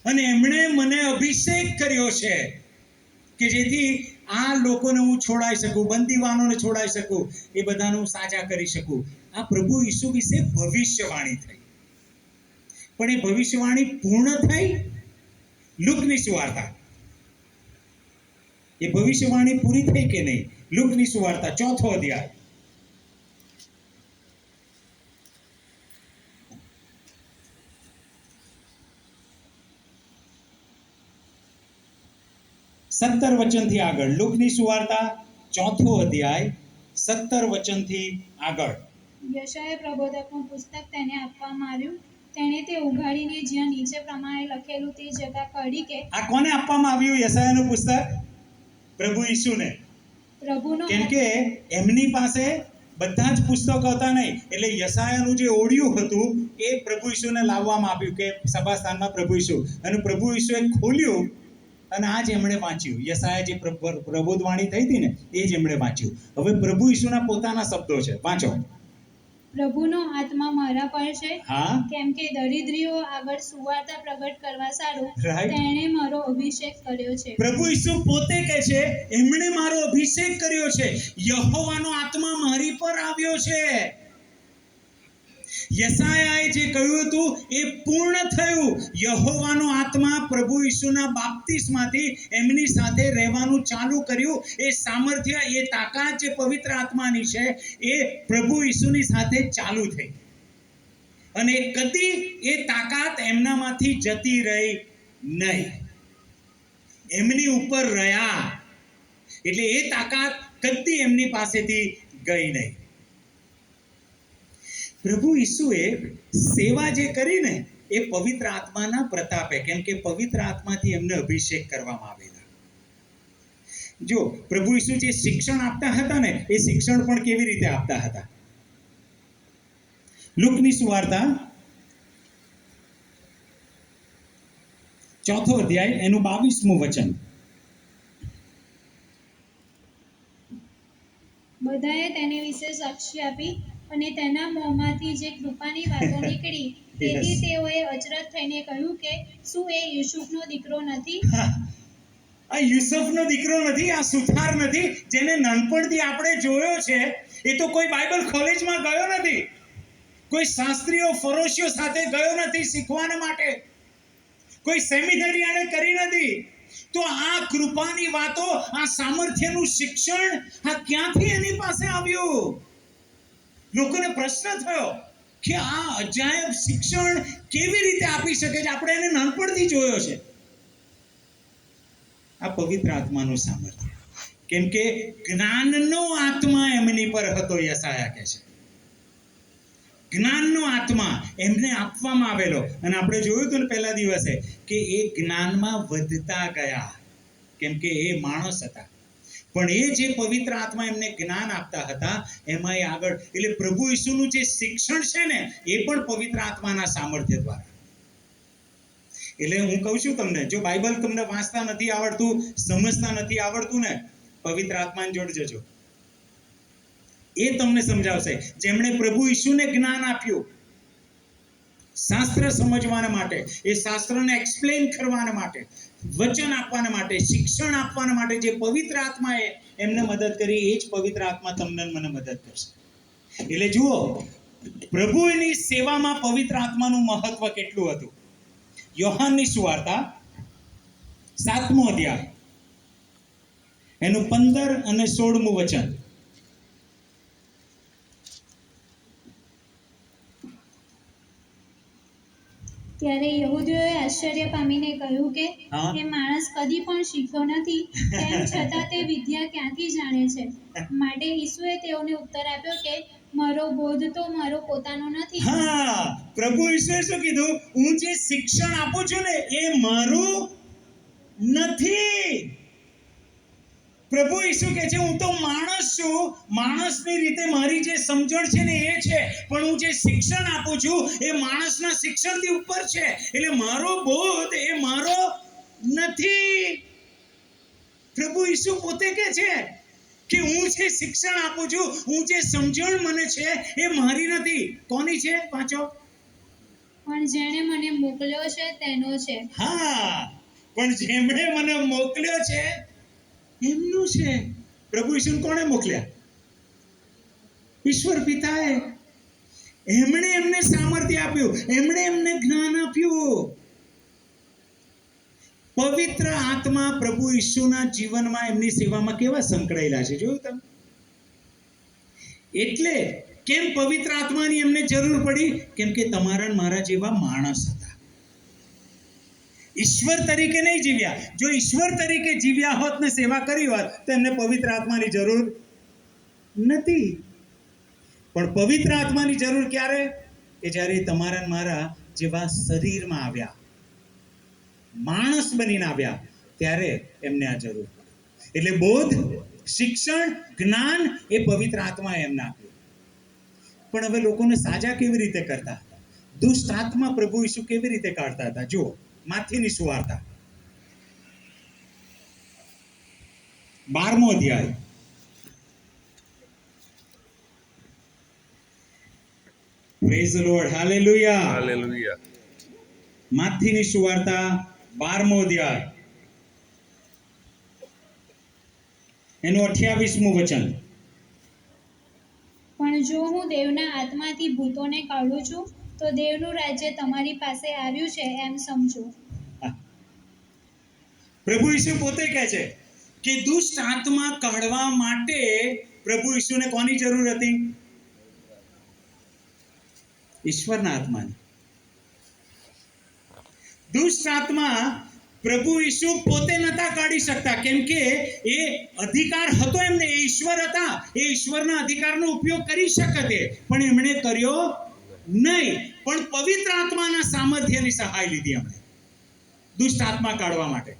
અને એમણે મને અભિષેક કર્યો છે કે જેથી આ લોકોને હું છોડાઈ શકું, બંદીવાનોને છોડાઈ શકું, એ બધાનું સાજા કરી શકું. આ પ્રભુ ઈસુ વિશે ભવિષ્યવાણી થઈ. પણ એ ભવિષ્યવાણી પૂર્ણ થઈ લુકની સુવાર્તા. એ ભવિષ્યવાણી પૂરી થઈ કે નહીં? લુકની સુવાર્તા 4થો અધ્યાય. સત્તર વચનથી આગળ. લુકની સુવાર્તા 4થો અધ્યાય 17 વચનથી આગળ. યશાયા પ્રબોધકનું પુસ્તક તેને આપવામાં આવ્યું. તેણે તે ઉઘાડીને જ્યાં નીચે પ્રમાણે લખેલું તે જગા કાઢી કે. આ કોને આપવામાં આવ્યું યશાયાનું પુસ્તક? પ્રભુ ઈસુને. પ્રભુનો. કેમ કે એમની પાસે બધા જ પુસ્તકો હતા નહીં, એટલે યશાયાનું જે ઓડિયું હતું એ પ્રભુ ઈસુને લાવવામાં આવ્યું કે સભાસ્થાનમાં પ્રભુ ઈસુ, અને પ્રભુ ઈસુએ ખોલ્યું અને આ જ એમણે વાંચ્યું. યશાયા જે પ્રબોધવાણી થઈ હતી ને એ જ એમણે વાંચ્યું. હવે પ્રભુ ઈસુના પોતાના શબ્દો છે, વાંચો. પ્રભુનો આત્મા મારા પર છે, હા, કેમ કે દરિદ્રીઓ આગળ સુવાર્તા પ્રગટ કરવા સારું Right. તેણે મારો અભિષેક કર્યો છે. પ્રભુ ઈસુ પોતે કહે છે એમણે મારો અભિષેક કર્યો છે, યહોવાનો આત્મા મારી પર આવ્યો છે. યશાયાએ જે કહ્યું હતું એ પૂર્ણ થયું. યહોવાનો આત્મા પ્રભુ ઈસુના બાપ્તિસ્માથી એમની સાથે રહેવાનું ચાલુ કર્યું. એ સામર્થ્ય, એ તાકાત જે પવિત્ર આત્માની છે એ પ્રભુ ઈસુની સાથે ચાલુ થઈ અને કદી એ તાકાત એમનામાંથી જતી રહી નહીં, એમની ઉપર રહ્યા. એટલે એ તાકાત કદી એમની પાસેથી ગઈ નહીં. પ્રભુ ઈસુએ સેવા જે કરી ને એ પવિત્ર આત્માના પ્રતાપે, કેમ કે પવિત્ર આત્માથી એમને અભિષેક કરવામાં આવેલા. જો પ્રભુ ઈસુ જે શિક્ષણ આપતા હતા ને એ શિક્ષણ પણ કેવી રીતે આપતા હતા? લુકની સુવાર્તા ચોથો અધ્યાય એનું 22મું વચન. બધાએ તેને વિશે સાક્ષી આપી અને તેના મોંમાંથી જે કૃપાની વાતો નીકળી તેથી Yes. તેઓએ અચરજ થઈને કહ્યું કે શું એ યુસુફનો દીકરો નથી? હા, આ યુસુફનો દીકરો નથી, આ સુથાર નથી, જેને નાનપણથી આપણે જોયો છે. એ તો કોઈ બાઇબલ કોલેજમાં ગયો નથી, કોઈ શાસ્ત્રીઓ ફરોશીઓ સાથે ગયો નથી શીખવાના માટે, કોઈ સેમિનરી આને કરી નથી. તો આ કૃપાની વાતો, આ સામર્થ્યનું શિક્ષણ આ ક્યાંથી એની પાસે આવ્યું? લોકોને પ્રશ્ન થયો કે આ અજાયબ શિક્ષણ કેવી રીતે આપી શકે છે? આપણે એને નાનપણથી જોયો છે. આ પવિત્ર આત્માનું સામર્થ્ય, કેમ કે જ્ઞાનનો આત્મા એમની પર હતો. યશાયા કહે છે જ્ઞાનનો આત્મા એમને આપવામાં આવેલો. અને આપણે જોયું હતું ને પહેલા દિવસે કે એ જ્ઞાનમાં વધતા ગયા, કેમ કે એ માણસ હતા. પણ એ જે પવિત્ર આત્મા એમને જ્ઞાન આપતા હતા એમાં એ આગળ, એટલે પ્રભુ ઈસુનું જે શિક્ષણ છે ને એ પણ પવિત્ર આત્માના સામર્થ્ય દ્વારા. એટલે હું કહું છું તમને, જો બાઇબલ તમને વાંચતા નથી આવડતું, સમજતા નથી આવડતું ને, પવિત્ર આત્માને જોડ જજો. એ તમને સમજાવશે. જેમણે પ્રભુ ઈસુને જ્ઞાન આપ્યું શાસ્ત્ર સમજવાના માટે, એ શાસ્ત્રને એક્સપ્લેન કરવાના માટે, વચન આપવાના માટે, શિક્ષણ આપવાના માટે જે પવિત્ર આત્માએ એમને મદદ કરી, એ જ પવિત્ર આત્મા તમને મને મદદ કરશે. એટલે જુઓ, પ્રભુની સેવામાં પવિત્ર આત્માનું મહત્વ કેટલું હતું. યોહાનની સુવાર્તા 7મો અધ્યાય એનું 15 અને 16મું વચન. ત્યારે યહૂદીઓએ આશ્ચર્ય પામીને કહ્યું કે હા. એ માણસ કદી પણ શીખ્યો નથી, તેમ છતાં તે વિદ્યા ક્યાંથી જાણે છે? માટે ઈસુએ તેઓને ઉત્તર આપ્યો કે મારો બોધ તો મારો પોતાનો નથી. હા, પ્રભુ ઈસુએ શું કીધું? હું જે શિક્ષણ આપું છું ને એ મારું નથી. પ્રભુ ઈસુ કહે છે હું તો માણસ છું, માણસની રીતે મારી જે સમજણ છે ને એ છે, પણ હું જે શિક્ષણ આપું છું એ માણસના શિક્ષણથી ઉપર છે. એટલે મારો બોધ એ મારો નથી. પ્રભુ ઈસુ પોતે કહે છે કે હું જે શિક્ષણ આપું છું, હું જે સમજણ મને છે એ મારી નથી. કોની છે? વાંચો. પણ જેણે મને મોકલ્યો છે તેનો છે. હા, પણ જેમણે મને મોકલ્યો છે એમનું છે. પ્રભુ ઈસુને કોણે મોકલ્યા? ઈશ્વર પિતાએ. એમણે એમને સામર્થ્ય આપ્યું, એમણે એમને જ્ઞાન આપ્યું. પવિત્ર આત્મા પ્રભુ ઈસુના જીવનમાં, એમની સેવામાં કેવા સંકળાયેલા છે જોયું તમે? એટલે કેમ પવિત્ર આત્માની એમને જરૂર પડી? કેમ કે તમારા ને મારા જેવા માણસ હતા. ઈશ્વર તરીકે નહીં જીવ્યા. જો ઈશ્વર તરીકે જીવ્યા હોત ને સેવા કરી હોત તો એમને પવિત્ર આત્માની જરૂર નથી. પણ પવિત્ર આત્માની જરૂર ક્યારે? કે જ્યારે તમારા ને મારા જેવા શરીરમાં આવ્યા, માણસ બનીને આવ્યા, ત્યારે એમને આ જરૂર પડી. એટલે બોધ, શિક્ષણ, જ્ઞાન એ પવિત્ર આત્માએ એમને આપ્યું. પણ હવે લોકોને સાજા કેવી રીતે કરતા હતા? દુષ્ટ આત્મા પ્રભુ ઈસુ કેવી રીતે કાઢતા હતા? જુઓ માથીની સુવાર્તા 12મો અધ્યાય. Praise the Lord, hallelujah. Hallelujah. માથીની સુવાર્તા 12મો અધ્યાય એનું 28મું વચન. પણ જો હું દેવના આત્માથી ભૂતોને કાઢું છું તો દેવનું રાજ્ય તમારી પાસે આવ્યું છે એમ સમજો. પ્રભુ ઈસુ પોતે કહે છે કે દુષ્ટ આત્મા કાઢવા માટે પ્રભુ ઈસુને કોની જરૂર હતી? ઈશ્વરના આત્માની. દુષ્ટ આત્મા પ્રભુ ઈસુ પોતે નતા કાઢી શકતા, કેમ કે એ અધિકાર હતો એમને, એ ઈશ્વર હતા, એ ઈશ્વરના અધિકારનો ઉપયોગ કરી શકતે, પણ એમણે કર્યો નહીં. પણ પવિત્ર આત્માના સામર્થ્યની સહાય લીધી એમણે દુષ્ટ આત્મા કાઢવા માટે.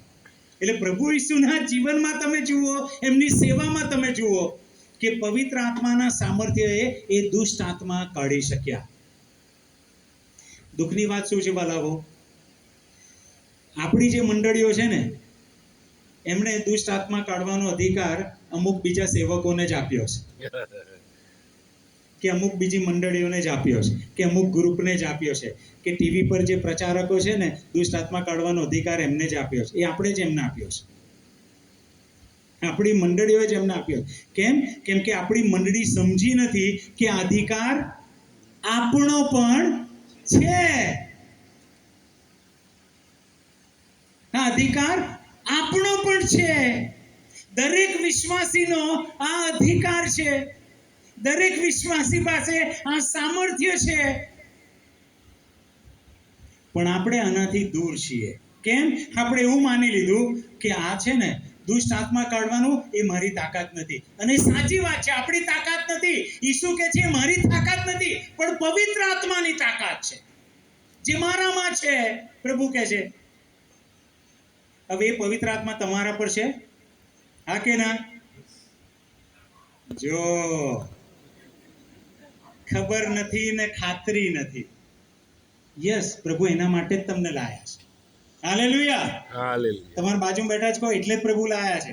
એટલે પ્રભુ ઈસુના જીવનમાં તમે જુઓ, એમની સેવામાં તમે જુઓ કે પવિત્ર આત્માના સામર્થ્યએ એ દુષ્ટ આત્મા કાઢી શક્યા. દુઃખની વાત શું છે બાલાઓ? આપણી જે મંડળીઓ છે ને, એમણે દુષ્ટ આત્મા કાઢવાનો અધિકાર અમુક બીજા સેવકોને જ આપ્યો છે, કે અમુક બીજી મંડળીઓને જ આપ્યો છે, કે અમુક ગ્રુપને જ આપ્યો છે, કે ટીવી પર જે પ્રચારકો છે ને, દુષ્ટ આત્મા કાઢવાનો અધિકાર એમને જ આપ્યો છે. એ આપણે જ એમને આપ્યો છે, આપણી મંડળીઓ જ એમને આપ્યો. કેમ કે આપણી મંડળી સમજી નથી કે આ અધિકાર આપણો પણ છે. આ અધિકાર આપણો પણ છે. દરેક વિશ્વાસીનો આ અધિકાર છે. દરેક વિશ્વાસી પાસે આ સામર્થ્ય છે. પણ આપણે આનાથી દૂર છીએ. કેમ? આપણે એવું માની લીધું કે આ છે ને, દુષ્ટ આત્મા કાઢવાનું એ મારી તાકાત નથી. અને સાચી વાત છે, આપણી તાકાત નથી. ઈસુ કહે છે મારી તાકાત નથી, પણ પવિત્ર આત્માની તાકાત છે જે મારામાં છે. પ્રભુ કહે છે. હવે એ પવિત્ર આત્મા તમારા પર છે, હા કે ના? જો ખબર નથી ને ખાતરી નથી, યસ, પ્રભુ એના માટે જ તમને લાયા છે. હાલેલુયા. હાલેલુયા. તમારા બાજુમાં બેઠા જ કહો, એટલે જ પ્રભુ લાયા છે.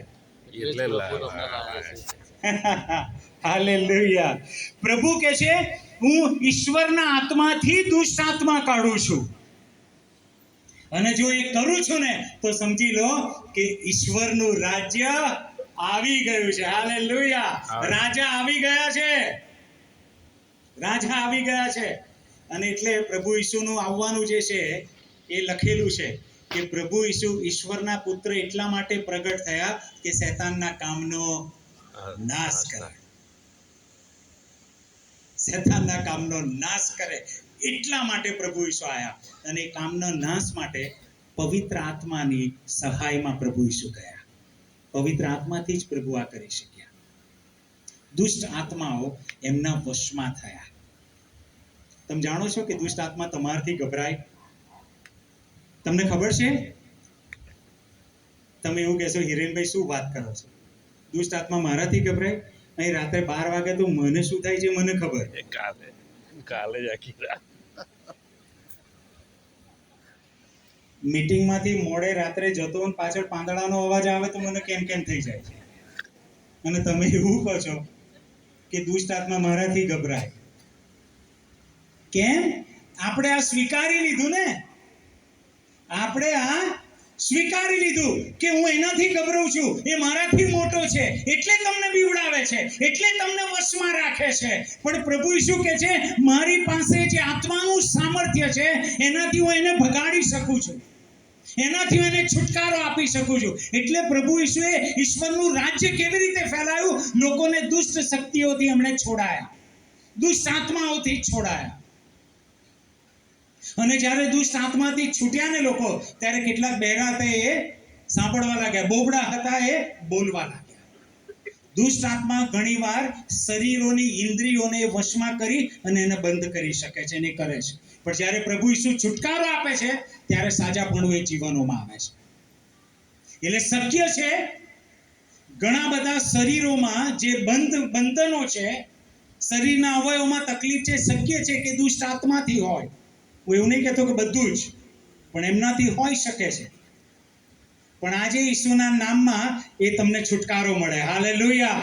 એટલે લાયા. હાલેલુયા. પ્રભુ કહે છે હું ઈશ્વરના આત્માથી દુષ્ટ આત્મા કાઢું છું. અને જો એ કરું છું ને, તો સમજી લો કે ઈશ્વરનું રાજ્ય આવી ગયું છે. હાલેલુયા. રાજા આવી ગયા છે. રાજા આવી ગયા છે. અને એટલે પ્રભુ ઈસુનું આવવાનું જે છે એ લખેલું છે કે પ્રભુ ઈસુ ઈશ્વરના પુત્ર એટલા માટે પ્રગટ થયા કે શૈતાનના કામનો નાશ કરે. શૈતાનના કામનો નાશ કરે એટલા માટે પ્રભુ ઈસુ આયા. અને એ કામનો નાશ માટે પવિત્ર આત્માની સહાયમાં પ્રભુ ઈસુ ગયા. પવિત્ર આત્માથી જ પ્રભુ આ કરી શક્યા. દુષ્ટ આત્માઓ એમના વશમાં થયા. તમે જાણો છો કે દુષ્ટ આત્મા તમારાથી ગભરાય? તમને ખબર છે? તમે એવું કહેશો, હિરેનભાઈ શું વાત કરો છો? દુષ્ટ આત્મા મારાથી ગભરાય? અહીં રાત્રે 12 વાગે તો મને શું થાય છે મને ખબર. કાલે જ આખી રાત મીટિંગમાંથી મોડે રાત્રે જતો અને પાછળ પાંદડાનો અવાજ આવે તો મને કેમ થઈ જાય છે. અને તમે એવું કહો છો કે દુષ્ટ આત્મા મારાથી ગભરાય. કેમ? આપણે આ સ્વીકારી લીધું ને. આપણે આ સ્વીકારી લીધું કે હું એનાથી ગભરાઉં છું, એ મારાથી મોટો છે, એટલે તમને બીવડાવે છે, એટલે તમને વશમાં રાખે છે. પણ પ્રભુ ઈસુ કહે છે મારી પાસે જે આત્માનું સામર્થ્ય છે એનાથી હું એને ભગાડી શકું છું, એનાથી હું એને છુટકારો આપી શકું છું. એટલે પ્રભુ ઈસુએ ઈશ્વરનું રાજ્ય કેવી રીતે ફેલાયું? લોકોને દુષ્ટ શક્તિઓથી એમણે છોડાયા, દુષ્ટ આત્માઓથી છોડાયા. અને જ્યારે દુષ્ટ આત્માથી છૂટ્યા ને લોકો, ત્યારે કેટલાક બહેરા હતા એ સાંભળવા લાગ્યા, બોબડા હતા એ બોલવા લાગ્યા. દુષ્ટ આત્મા ઘણીવાર શરીરોની ઇન્દ્રિયોને વશમાં કરી અને એને બંધ કરી શકે છે, અને કરે છે. પણ જ્યારે પ્રભુ ઈસુ છુટકારો આપે છે ત્યારે સાજાપણું એ જીવનોમાં આવે છે. એટલે શક્ય છે ઘણા બધા શરીરોમાં જે બંધનો છે, શરીરના અવયવોમાં તકલીફ છે, શક્ય છે કે દુષ્ટ આત્માથી હોય. હું એવું નહીં કહેતો કે બધું જ, પણ એમનાથી હોઈ શકે છે. પણ આજે ઈસુના નામમાં એ તમને છુટકારો મળે. Hallelujah.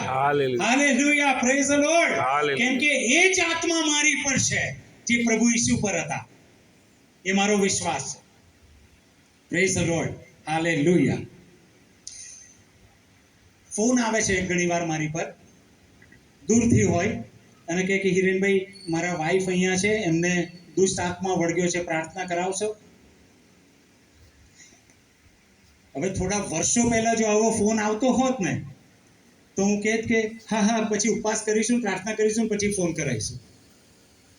Hallelujah. Praise the lord. કેમ કે એ જ આત્મા મારી પર છે જે પ્રભુ ઈસુ પર હતા. એ મારો વિશ્વાસ છે. Praise the Lord. Hallelujah. Phone આવે છે ઘણીવાર મારી પર, દૂરથી હોય, અને કહે કે હિરેનભાઈ મારા વાઈફ અહીંયા છે, એમને દુષ્ટ આત્મા વળગ્યો છે, પ્રાર્થના કરાવશો? હવે થોડા વર્ષો પહેલા જો આવો ફોન આવતો હોત ને, તો હું કહેત કે હા પછી ઉપવાસ કરીશું, પ્રાર્થના કરીશું, પછી ફોન કરાવીશું.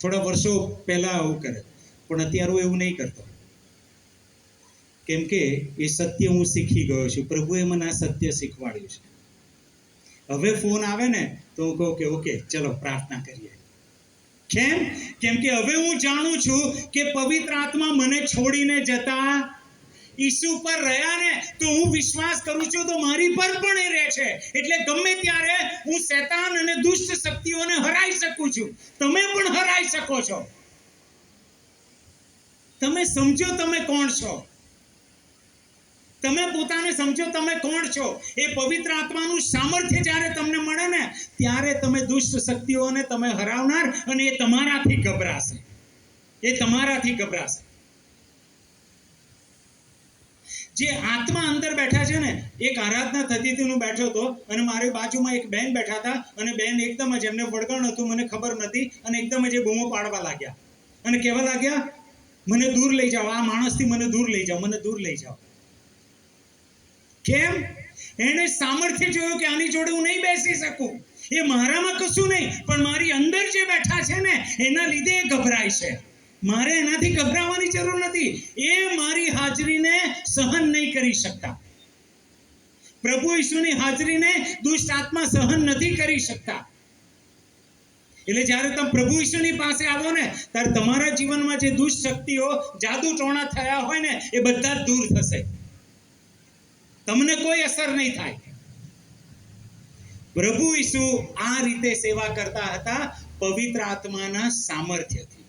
થોડા વર્ષો પહેલા આવું કરે. પણ અત્યારે હું એવું નહીં કરતો. કેમ કે એ સત્ય હું શીખી ગયો છું. પ્રભુએ મને આ સત્ય શીખવાડ્યું છે. હવે ફોન આવે ને તો હું કહું કે ઓકે ચલો પ્રાર્થના કરીએ. કેમ કે હવે હું જાણું છું કે પવિત્ર આત્મા મને છોડીને જતા ઈસુ પર રહ્યા ને, તો હું વિશ્વાસ કરું છું તો મારી પર પણ એ રહે છે. એટલે ગમે ત્યારે હું શૈતાન અને દુષ્ટ શક્તિઓને હરાઈ શકું છું. તમે પણ હરાઈ શકો છો. તમે સમજો તમે કોણ છો. તમે પોતાને સમજો તમે કોણ છો. એ પવિત્ર આત્માનું સામર્થ્ય જ્યારે તમને મળે ને ત્યારે તમે દુષ્ટ શક્તિઓને તમે હરાવનાર, અને એ તમારાથી ગભરાશે. એ તમારાથી ગભરાશે. જે આત્મા અંદર બેઠા છે ને, એક આરાધના થતી હતી, હું બેઠો હતો અને મારી બાજુમાં એક બેન બેઠા હતા, અને બેન એકદમ જ એમને વળગણ હતું, મને ખબર નથી, અને એકદમ જ એ બૂમો પાડવા લાગ્યા અને કહેવા લાગ્યા, મને દૂર લઈ જાઓ, આ માણસથી મને દૂર લઈ જાઓ, મને દૂર લઈ જાઓ. કેમ? એને સામર્થ્ય જોયું કે આની જોડે હું નહીં બેસી શકું. એ મારામાં કશું નહીં, પણ મારી અંદર જે બેઠા છે ને એના લીધે એ ગભરાય છે. મારે એનાથી ગભરાવાની જરૂર નથી. એ મારી હાજરીને સહન નહીં કરી શકતા. પ્રભુ ઈસુની હાજરીને દુષ્ટ આત્મા સહન નથી કરી શકતા. એટલે જ્યારે તમે પ્રભુ ઈસુની પાસે આવો ને ત્યારે તમારા જીવનમાં જે દુષ્ટ શક્તિઓ જાદુ ટોણા થયા હોય ને એ બધા જ દૂર થશે. તમને કોઈ અસર નહીં થાય. પ્રભુ ઈસુ આ રીતે સેવા કરતા હતા પવિત્ર આત્માના સામર્થ્યથી.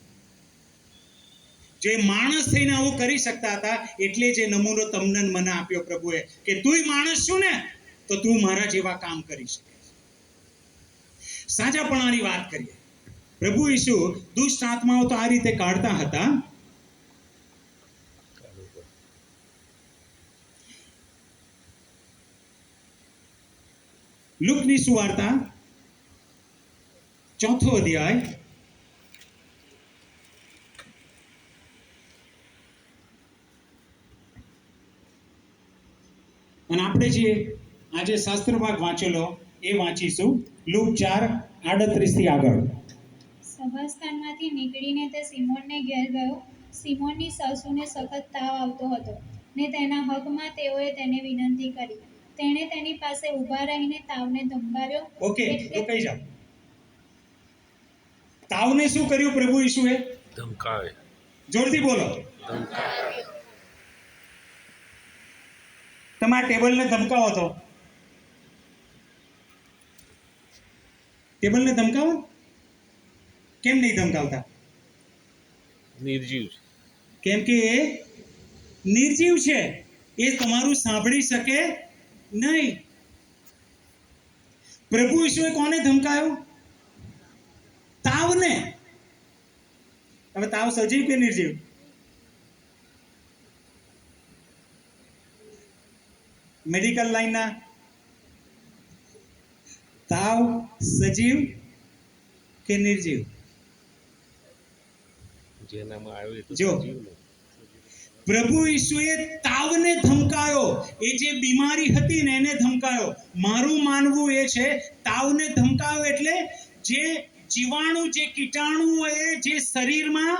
જે માણસ થઈને આવું કરી શકતા હતા, એટલે જે નમૂનો તમને મને આપ્યો પ્રભુએ કે તું માણસ છું ને તો તું મારા જેવા કામ કરી શકે. સાચાપણાની વાત કરીએ. પ્રભુ ઈસુ દુષ્ટ આત્માઓ તો આ રીતે કાઢતા હતા. લુકની સુવાર્તા 4 અધ્યાય અને આપણે જે આજે શાસ્ત્ર ભાગ વાંચેલો એ વાંચીશું. લુક 4:38 થી આગળ. સભાસ્થાનમાંથી નીકળીને તે સિમોનને ઘેર ગયો. સિમોનની સાસુને સખત તાવ આવતો હતો ને તેના હકમાં તેઓએ તેને વિનંતી કરી. તેણે તેની પાસે ઊભા રહીને તાવને ધમકાવ્યો. ઓકે, તો કઈ જાવ. તાવને શું કર્યું પ્રભુ ઈસુએ? ધમકાવે. જોરથી બોલો. ધમકાવે. તમારા ટેબલને ધમકાવો તો ટેબલને ધમકાવો. કેમ નહીં ધમકાવતા? નિર્જીવ. કેમ કે એ નિર્જીવ છે. એ તમારું સાંભળી શકે નહીં. પ્રભુ ઈસુએ કોને ધમકાયો? તાવને. હવે તાવ સજીવ કે નિર્જીવ? મેડિકલ લાઈનના તાવ સજીવ કે નિર્જીવ? જેનામાં આવે તો જો સજીવને. પ્રભુ ઈસુએ તાવને ધમકાયો. એ જે બીમારી હતી ને એને ધમકાયો. મારું માનવું એ છે તાવને ધમકાયો એટલે જે જીવાણુ, જે કીટાણુઓએ જે શરીરમાં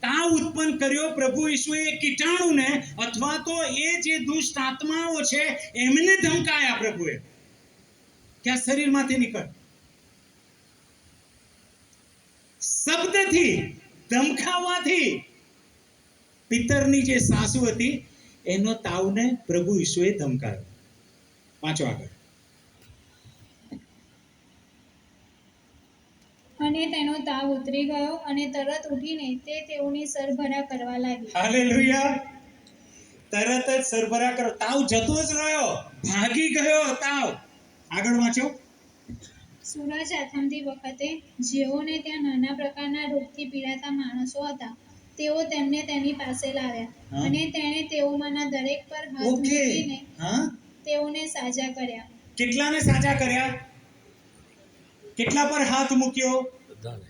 તાવ ઉત્પન્ન કર્યો, પ્રભુ ઈસુએ એ કીટાણુને અથવા તો એ જે દુષ્ટ આત્માઓ છે એમને ધમકાયા પ્રભુએ કે આ શરીરમાંથી નીકળ. શબ્દથી ધમકાવવાથી પિતરની જે સાસુ હતી એનો તાવને પ્રભુ ઈસુએ ધમકાયો. વાંચો આગળ. અને તેનો તાવ ઉતરી ગયો અને તરત ઉઠીને તે તેઓની સરભરા કરવા લાગી. હાલેલુયા. તરત જ સરભરા કરો. તાવ જતો જ રહ્યો, ભાગી ગયો તાવ. આગળ વાંચો. સૂરજ આથમતી વખતે જેઓને ત્યાં નાના પ્રકારના રોગથી પીડાતા માણસો હતા તેઓ તેમને તેની પાસે લાવ્યા. હા. અને તેણે તેઓમાંના દરેક પર હાથ ઓકે. મૂકીને હા, તેઓને સાજા કર્યા. કેટલાને સાજા કર્યા? કેટલા પર હાથ મૂક્યો? બધાને.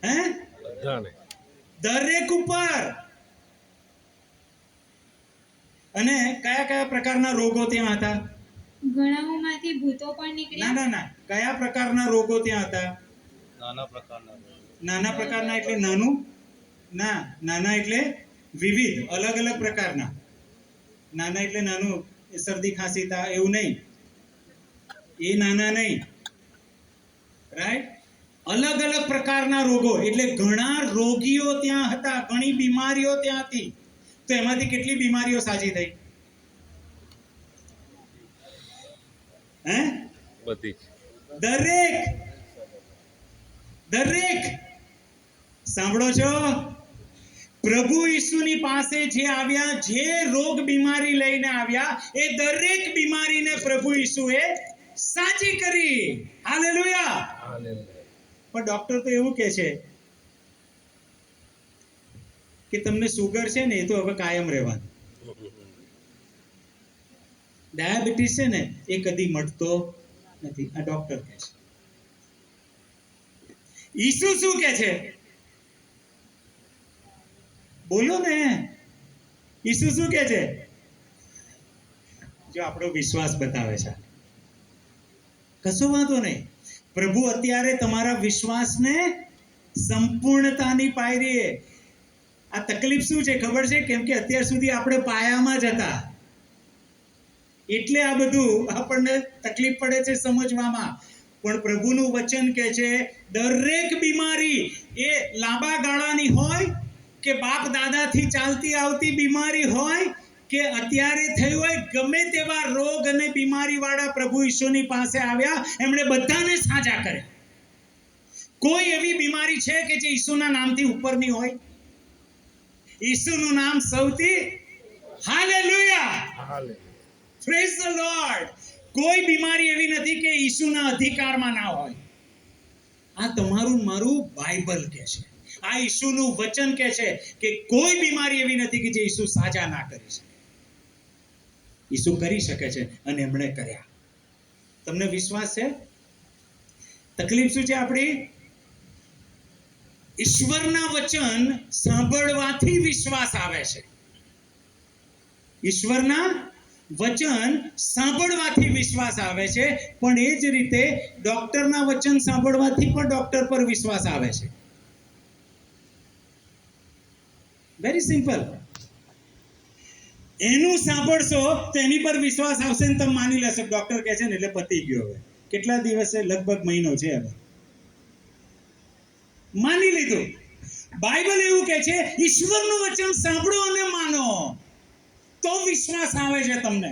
હે? બધાને. દરેક ઉપર. અને કયા કયા પ્રકારના રોગો ત્યાં હતા? ઘણાઓમાંથી ભૂતો પણ ના નીકળ્યા. ના ના, કયા પ્રકારના રોગો ત્યાં હતા? નાના પ્રકારના નાના પ્રકારના એટલે નાનું? ના, નાના એટલે વિવિધ, અલગ અલગ પ્રકારના. નાના એટલે નાનું, શરદી ખાંસી તાવ એવું નહીં. એ નાના નહીં, રાઈટ? અલગ અલગ પ્રકારના રોગો એટલે ઘણા રોગીઓ ત્યાં હતા, ઘણી બીમારીઓ ત્યાં હતી. તો એમાંથી કેટલી બીમારીઓ સાજી થઈ? હે? બધી. દરેક. દરેક. સાંભળો છો? પ્રભુ ઈસુની પાસે જે આવ્યા, જે રોગ બીમારી લઈને આવ્યા, એ દરેક બીમારીને પ્રભુ ઈસુએ સાજી કરી. હાલેલુયા. હાલેલુયા. પણ ડોક્ટર તો એવું કહે છે કે તમને સુગર છે ને, એ તો હવે કાયમ રહેવાનું. ડાયાબિટીસ છે ને, એ કદી મટતો નથી, આ ડોક્ટર કહે છે. ઈસુ શું કહે છે? બોલો ને, ઈસુ શું કહે છે? જો આપણો વિશ્વાસ બતાવે છે, કશો વાંધો નહીં. પ્રભુ અત્યારે તમારા વિશ્વાસને સંપૂર્ણતાની પાયરીએ. આ તકલીફ શું છે ખબર છે? કેમ કે અત્યાર સુધી આપણે પાયામાં જ હતા, એટલે આ બધું આપણને તકલીફ પડે છે સમજવામાં. પણ પ્રભુનું વચન કહે છે, દરેક બીમારી, એ લાંબા ગાળાની હોય કે બાપ દાદાથી ચાલતી આવતી બીમારી હોય કે અત્યારે થઈ હોય, ગમે તેવા રોગ અને બીમારી વાળા પ્રભુ ઈસુની પાસે આવ્યા, એમણે બધાને સાજા કર્યા. કોઈ એવી બીમારી છે કે જે ઈસુના નામથી ઉપરની હોય? ઈસુનું નામ સૌથી. Hallelujah. Hallelujah. Praise the lord. કોઈ બીમારી એવી નથી કે ઈસુના અધિકારમાં ના હોય. આ તમારું મારું બાઇબલ કહે છે, આ ઈસુનું વચન કહે છે કે કોઈ બીમારી એવી નથી કે જે ઈસુ સાજા ના કરી શકે. ઈસુ કરી શકે છે અને એમણે કર્યા. તમને વિશ્વાસ છે? તકલીફ શું છે આપણી? ઈશ્વરના વચન સાંભળવાથી વિશ્વાસ આવે છે. ઈશ્વરના વચન સાંભળવાથી વિશ્વાસ આવે છે, પણ એ જ રીતે ડોક્ટરના વચન સાંભળવાથી પણ ડોક્ટર પર વિશ્વાસ આવે છે. Very simple. એનું સાંભળશો તો એની પર વિશ્વાસ આવશે ને તમે માની લેશો ડોક્ટર કહે છે ને એટલે પતી ગયો. હવે કેટલા દિવસે? લગભગ મહિનો છે, હવે માની લીધું. બાઇબલ એવું કહે છે, ઈશ્વરનું વચન સાંભળો અને માનો તો વિશ્વાસ આવે છે તમને.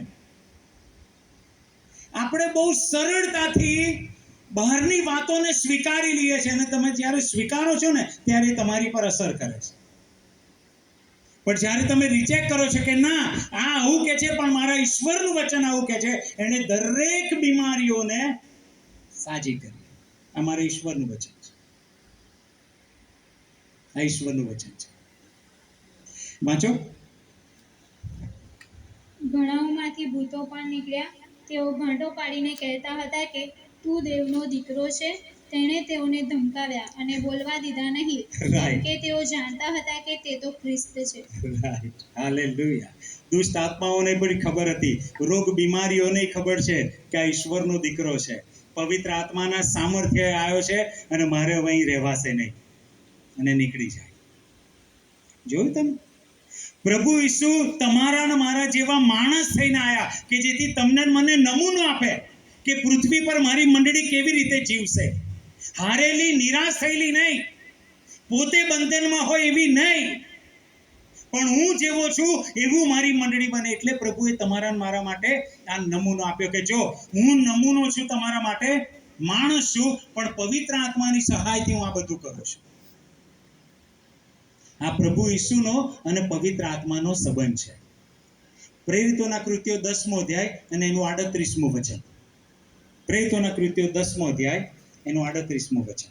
આપણે બહુ સરળતાથી બહારની વાતોને સ્વીકારી લઈએ છીએ, અને તમે જ્યારે સ્વીકારો છો ને ત્યારે તમારી પર અસર કરે છે. પણ જ્યારે તમે રિજેક્ટ કરો છો કે ના, આ આવું કે છે પણ મારા ઈશ્વરનું વચન આવું કે છે, એને દરેક બીમારીઓને સાજી કરી. આ મારા ઈશ્વરનું વચન છે, આ ઈશ્વરનું વચન છે. વાંચો. ઘણાઓમાંથી ભૂતો પણ નીકળ્યા. તેઓ ઘાંટો પાડીને કહેતા હતા કે તું દેવનો દીકરો છે. તેણે તેઓને ધમકાવ્યા અને બોલવા દીધા નહીં, કેમ કે તેઓ જાણતા હતા કે તે તો ખ્રિસ્ત છે. રાઈટ. હાલેલુયા. દુષ્ટ આત્માઓને પણ ખબર હતી, રોગ બીમારીઓને ખબર છે કે આ ઈશ્વરનો દીકરો છે, પવિત્ર આત્માના સામર્થ્ય આવ્યો છે અને મારે હવે અહીં રહેવાશે નહીં, અને નીકળી જાય. જોયું તમે? પ્રભુ ઈસુ તમારા અને મારા જેવા માણસ થઈને આવ્યા કે જેથી તમને મને નમૂનો આપે કે પૃથ્વી પર મારી મંડળી કેવી રીતે જીવશે. હારેલી, નિરાશ થયેલી નહીં, પોતે બંધનમાં હોય એવી નહીં, પણ હું જેવો છું એવું મારી મંડળી બને. એટલે પ્રભુએ તમારા મારા માટે આ નમૂનો આપ્યો કે જો હું નમૂનો છું તમારા માટે, માણસ છું, પણ પવિત્ર આત્માની સહાયથી હું આ બધું કરું છું. આ પ્રભુ ઈસુનો અને પવિત્ર આત્માનો સંબંધ છે. પ્રેરિતોના કૃત્યો 10મો અધ્યાય અને એનું 38મું વચન. પ્રેરિતોના કૃત્યો 10મો અધ્યાય એનું 38મું વચન.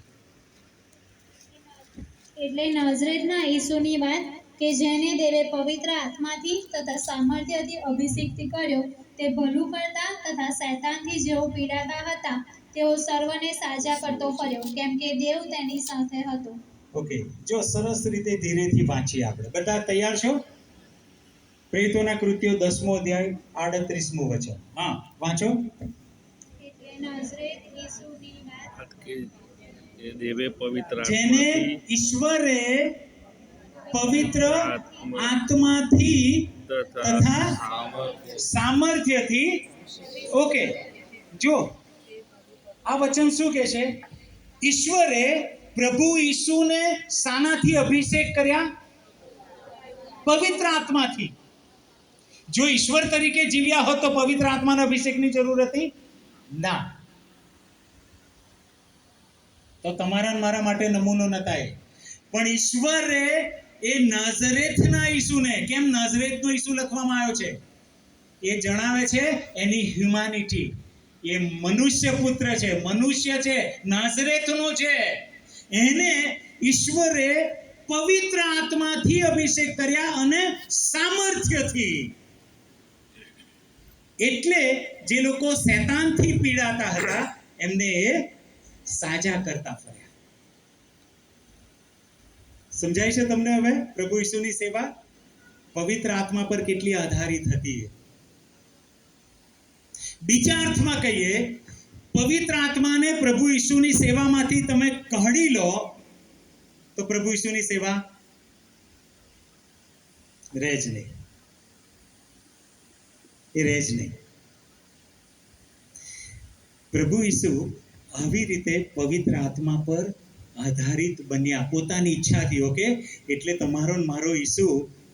એટલે નાઝરેતના ઈસુની વાત કે જેને દેવે પવિત્ર આત્માથી તથા સામર્થ્યથી અભિષિક્ત કર્યો, તે ભલું કરતા તથા શૈતાનથી જેઓ પીડાતા હતા તેઓ સર્વને સાજા કરતો ફર્યો, કેમ કે દેવ તેની સાથે હતો. ઓકે, જો સરસ રીતે ધીરેથી વાંચીએ આપણે. બધા તૈયાર છો? પ્રેરિતોના કૃત્યો 10મો અધ્યાય 38મું વચન. હા, વાંચો. એટલે નાઝરેત ઈસુની વાત કે એ દેવે પવિત્ર જેને આત્માથી ઈશ્વરે પવિત્ર આત્માથી તથા સામર્થ્યથી. ઓકે, જો આ વચન શું કહે છે? ઈશ્વરે પ્રભુ ઈસુને શાનાથી અભિષેક કર્યા? પવિત્ર આત્માથી. જો ઈશ્વર તરીકે જીવ્યા હોત તો પવિત્ર આત્માના અભિષેકની જરૂર હતી ના. તો તમારા મારા માટે નમૂનો નતા એ. પણ ઈશ્વરે એ નાઝરેથના ઈસુને, કેમ નાઝરેથનો ઈસુ લખવામાં આવ્યો છે? એ જણાવે છે એની હ્યુમાનિટી. એ મનુષ્ય પુત્ર છે, મનુષ્ય છે, નાઝરેથનો છે. એને ઈશ્વરે પવિત્ર આત્માથી અભિષેક કર્યા અને સામર્થ્યથી. એટલે જે લોકો શૈતાનથી પીડાતા હતા એમને એ સાજા કરતા ફર્યા. સમજાય છે તમને હવે પ્રભુ ઈસુની સેવા પવિત્ર આત્મા પર કેટલી આધારિત હતી? બીજા અર્થમાં કહીએ, પવિત્ર આત્માને પ્રભુ ઈસુની સેવામાંથી તમે કાઢી લો તો પ્રભુ ઈસુની સેવા રહે જ નહીં. એ રહે જ નહીં. પ્રભુ ઈસુ આવી રીતે પવિત્ર આત્મા પર આધારિત બન્યા પોતાની ઈચ્છાથી. ઓકે, એટલે તમારો ને મારો ઈસુ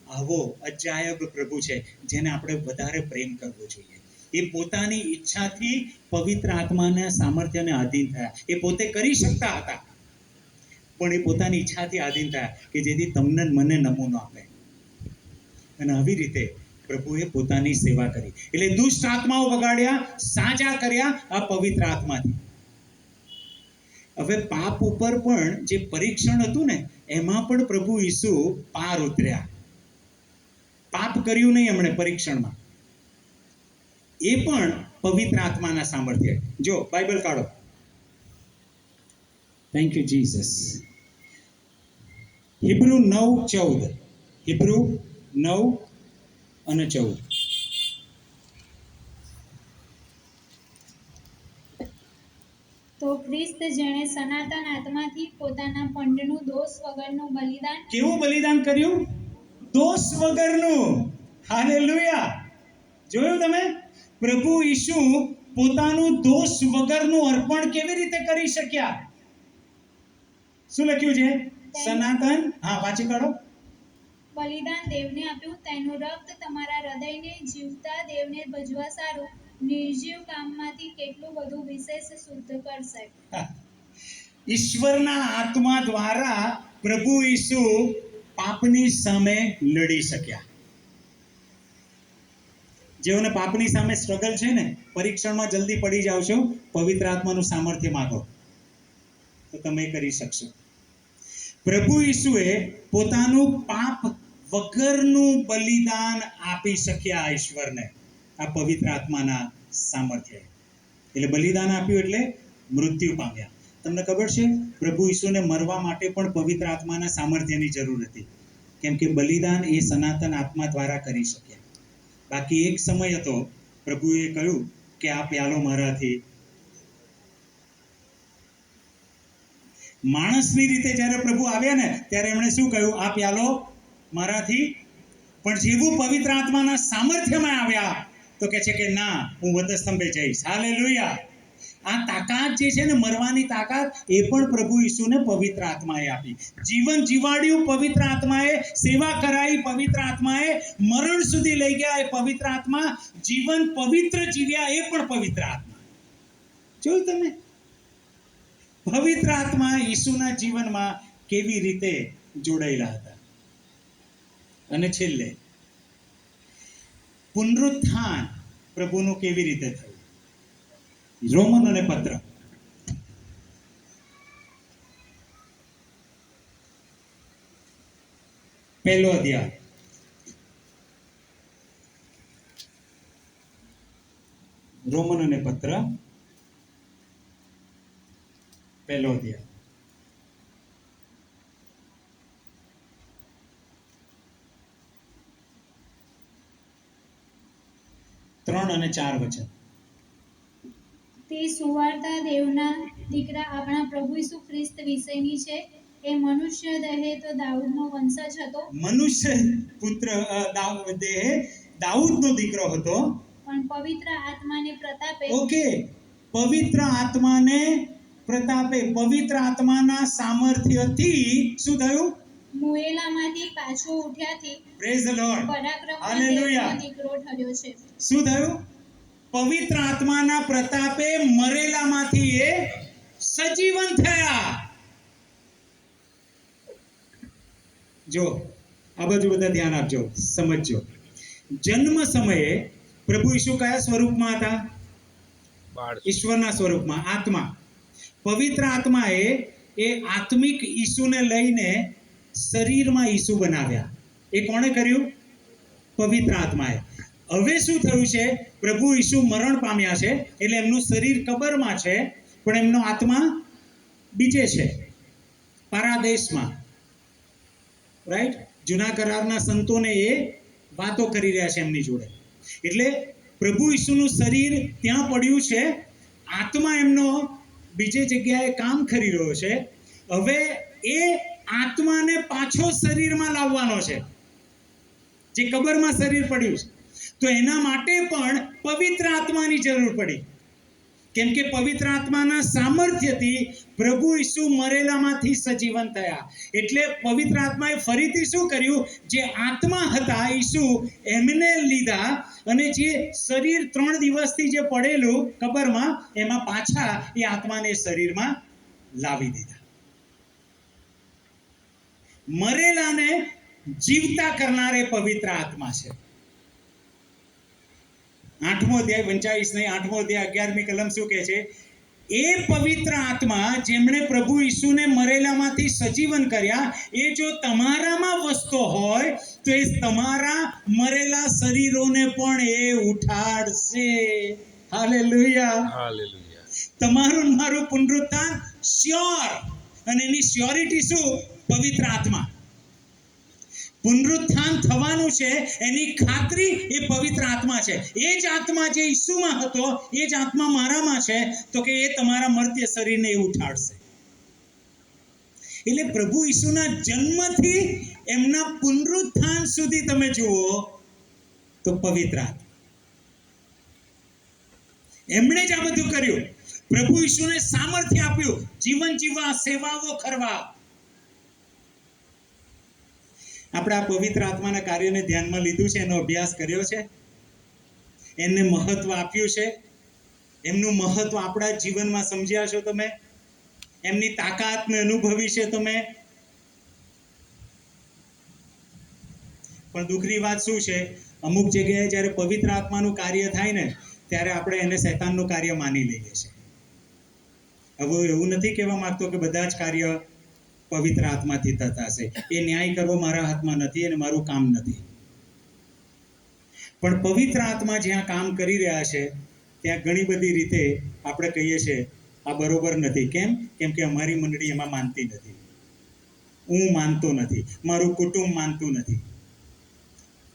આવો અજાયબ પ્રભુ છે જેને આપણે વધારે પ્રેમ કરવો જોઈએ. એ પોતાની ઈચ્છાથી પવિત્ર આત્માના સામર્થ્યને આધીન થયા. એ પોતે કરી શકતા હતા પણ એ પોતાની ઈચ્છાથી આધીન થયા કે જેથી તમને મને નમૂનો આપે. અને આવી રીતે પ્રભુએ પોતાની સેવા કરી. એટલે દુષ્ટ આત્માઓ વગાડ્યા, સાજા કર્યા આ પવિત્ર આત્માથી. હવે પાપ ઉપર પણ જે પરીક્ષણ હતું ને એમાં પણ પ્રભુ ઈસુ પાર ઉતર્યા. પાપ કર્યું નહીં એમણે પરીક્ષણમાં. એ પણ પવિત્ર આત્માના સામર્થ્ય. જો બાઇબલ કાઢો. Thank you Jesus. Hebrew 9:14. Hebrew 9:14. તો ખ્રિસ્ત જેણે સનાતન આત્માથી પોતાના પંડનું દોષ વગરનું બલિદાન, કેવું બલિદાન કર્યું? દોષ વગરનું. હાલેલુયા. જોયું તમે? પ્રભુ ઈસુ પોતાનું દોષ વગરનું અર્પણ કેવી રીતે કરી શક્યા? શું લખ્યું છે? સનાતન. હા, વાંચી કાઢો. બલિદાન દેવને આપ્યું, તેનું રક્ત તમારા હૃદયને જીવતા દેવને ભજવા સારું નિર્જીવ કામમાંથી કેટલું બધું વિશેષ શુદ્ધ કરશે. ઈશ્વરના આત્મા દ્વારા પ્રભુ ઈસુ પાપની સામે લડી શક્યા. જેઓને પાપની સામે સ્ટ્રગલ છે ને, પરીક્ષણમાં જલ્દી પડી જાવ છો, પવિત્ર આત્માનું સામર્થ્ય માંગો તો તમે કરી શકશો. પ્રભુ ઈસુએ પોતાનું પાપ વગરનું બલિદાન આપી શક્યા ઈશ્વરને આ પવિત્ર આત્માના સામર્થ્ય. એટલે બલિદાન આપ્યું એટલે મૃત્યુ પામ્યા. તમને ખબર છે પ્રભુ ઈસુને મરવા માટે પણ પવિત્ર આત્માના સામર્થ્યની જરૂર હતી, કેમ કે બલિદાન એ સનાતન આત્મા દ્વારા કરી શક્યા. બાકી એક સમય હતો પ્રભુએ કહ્યું કે આ પ્યાલો મારાથી. માણસની રીતે જ્યારે પ્રભુ આવ્યા ને ત્યારે એમણે શું કહ્યું? આ પ્યાલો મારાથી. પણ જેવું પવિત્ર આત્માના સામર્થ્યમાં આવ્યા તો કહે છે કે ના, હું વધસ્તંભે જઈશ. હાલેલુયા. આ તાકાત જે છે ને, મરવાની તાકાત, એ પણ પ્રભુ ઈસુને પવિત્ર આત્માએ આપી. જીવન જીવાડ્યું પવિત્ર આત્માએ, સેવા કરાઈ પવિત્ર આત્માએ, મરણ સુધી લઈ ગયા એ પવિત્ર આત્મા, જીવન પવિત્ર જીવ્યા એ પણ પવિત્ર આત્મા. જોયું તમે? પવિત્ર આત્મા ઈસુના જીવનમાં કેવી રીતે જોડાયેલા હતા. અને છેલ્લે પુનરુત્થાન પ્રભુનું કેવી રીતે થયું? રોમનોને પત્ર 1 અધ્યાય. રોમનોને પત્ર 1 અધ્યાય. 3 અને 4 વચન. તે સુવાર્તા દેવના દીકરા આપણા પ્રભુ ઈસુ ખ્રિસ્ત વિશેની છે. એ મનુષ્ય દેહે તો દાઉદનો વંશજ હતો, મનુષ્ય પુત્ર દેહે દાઉદનો દીકરો હતો, પણ પવિત્ર આત્માને પ્રતાપે, ઓકે, પવિત્ર આત્માને પ્રતાપે, પવિત્ર આત્માના સામર્થ્યથી શું થયું? મુએલામાંથી પાછો ઉઠ્યાથી પ્રેઝ ધ લોર્ડ. પરાક્રમના હાલેલુયા. દેવનો દીકરો ઠર્યો છે. શું થયું? પવિત્ર આત્માના પ્રતાપે મરેલામાંથી એ સજીવન થયા. જો આ બાજુ બધા ધ્યાન આપજો, સમજજો. જન્મ સમયે પ્રભુ ઈસુ કયા સ્વરૂપમાં હતા? બાળ ઈશ્વરના સ્વરૂપમાં, આત્મા. પવિત્ર આત્માએ એ આત્મિક ઈસુને લઈને શરીરમાં ઈસુ બનાવ્યા. એ કોણે કર્યું? પવિત્ર આત્માએ. હવે શું થયું છે? પ્રભુ ઈસુ મરણ પામ્યા છે, એટલે એમનું શરીર કબરમાં છે, પણ એમનો આત્મા બીજે છે, પારાદેશમાં. રાઈટ? જૂના કરારના સંતોને એ વાતો કરી રહ્યા છે એમની જોડે. એટલે પ્રભુ ઈસુનું શરીર ત્યાં પડ્યું છે, આત્મા એમનો બીજે જગ્યાએ કામ કરી રહ્યો છે. હવે એ આત્માને પાછો શરીરમાં લાવવાનો છે, જે કબરમાં શરીર પડ્યું છે. તો એના માટે પણ પવિત્ર આત્માની જરૂર પડી, કેમ કે પવિત્ર આત્માના સામર્થ્યથી પ્રભુ ઈસુ મરેલામાંથી સજીવન થયા. એટલે પવિત્ર આત્માએ ફરીથી શું કર્યું? જે આત્મા હતા ઈસુ, એમને લીધા અને જે શરીર 3 દિવસથી જે પડેલું કબરમાં, એમાં પાછા એ આત્માને શરીરમાં લાવી દીધા. મરેલાને જીવતા કરનાર એ પવિત્ર આત્મા છે. 8મો અધ્યાય 49 નહીં, 8મો અધ્યાય 11મી કલમ શું કહે છે? એ પવિત્ર આત્મા જેમણે પ્રભુ ઈસુને મરેલામાંથી સજીવન કર્યા, એ જો તમારામાં વસતો હોય તો એ તમારા મરેલા શરીરોને પણ એ ઉઠાડશે. હાલેલુયા. હાલેલુયા. તમારું મારું પુનરુત્થાન શ્યોર. અને એની શ્યોરિટી શું? પવિત્ર આત્મા. પુનરુત્થાન થવાનું છે એની ખાતરી એ પવિત્ર આત્મા છે. એ જ આત્મા જે ઈસુમાં હતો, એ જ આત્મા મારામાં છે, તો કે એ તમારા મર્ત્ય શરીરને એ ઉઠાડશે. એટલે પ્રભુ ઈસુના જન્મથી એમના પુનરુત્થાન સુધી તમે જુઓ તો પવિત્ર આત્મા એમણે જ આ બધું કર્યું. પ્રભુ ઈસુને સામર્થ્ય આપ્યું જીવન જીવવા, સેવાઓ કરવા. આપણે આ પવિત્ર આત્માના કાર્યોને ધ્યાનમાં લીધું છે, એનો અભ્યાસ કર્યો છે, એને મહત્વ આપ્યું છે. એમનું મહત્વ આપણા જીવનમાં સમજ્યા છો તમે? એમની તાકાતને અનુભવી છે તમે? પણ દુઃખની વાત શું છે? અમુક જગ્યાએ જ્યારે પવિત્ર આત્માનું કાર્ય થાય ને, ત્યારે આપણે એને શૈતાનનું કાર્ય માની લઈએ છીએ. હવે એવું નથી કહેવા માંગતો કે બધા જ કાર્ય પવિત્ર આત્માથી થતા હશે. એ ન્યાય કરવો મારા હાથમાં નથી અને મારું કામ નથી. પણ પવિત્ર આત્મા જ્યાં કામ કરી રહ્યા છે, ત્યાં ઘણી બધી રીતે આપણે કહીએ છીએ આ બરોબર નથી. કેમ? કેમ કે અમારી મંડળી એમાં માનતી નથી, હું માનતો નથી, મારું કુટુંબ માનતું નથી.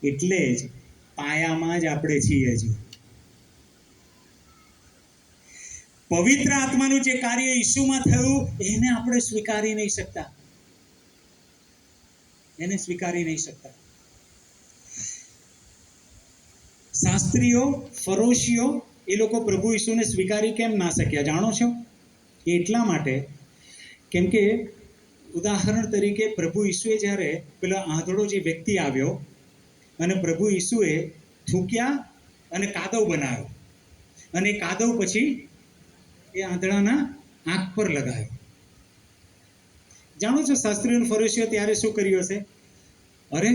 એટલે જ પાયામાં જ આપણે છીએ છીએ. પવિત્ર આત્માનું જે કાર્ય ઈસુમાં થયું, એને આપણે સ્વીકારી નહીં શકતા. એને સ્વીકારી નહીં શકતા. શાસ્ત્રીઓ, ફરોશીઓ, એ લોકો પ્રભુ ઈસુને સ્વીકારી કેમ ના શક્યા જાણો છો? એટલા માટે કેમ કે ઉદાહરણ તરીકે પ્રભુ ઈસુએ જ્યારે પેલો આંધળો જે વ્યક્તિ આવ્યો અને પ્રભુ ઈસુએ થૂક્યા અને કાદવ બનાવ્યો, અને કાદવ પછી એ આંધળાના આંખ પર લગાવ્યો. જાણો છો શાસ્ત્રીઓ અને ફરીસીઓ ત્યારે શું કર્યું હશે? અરે,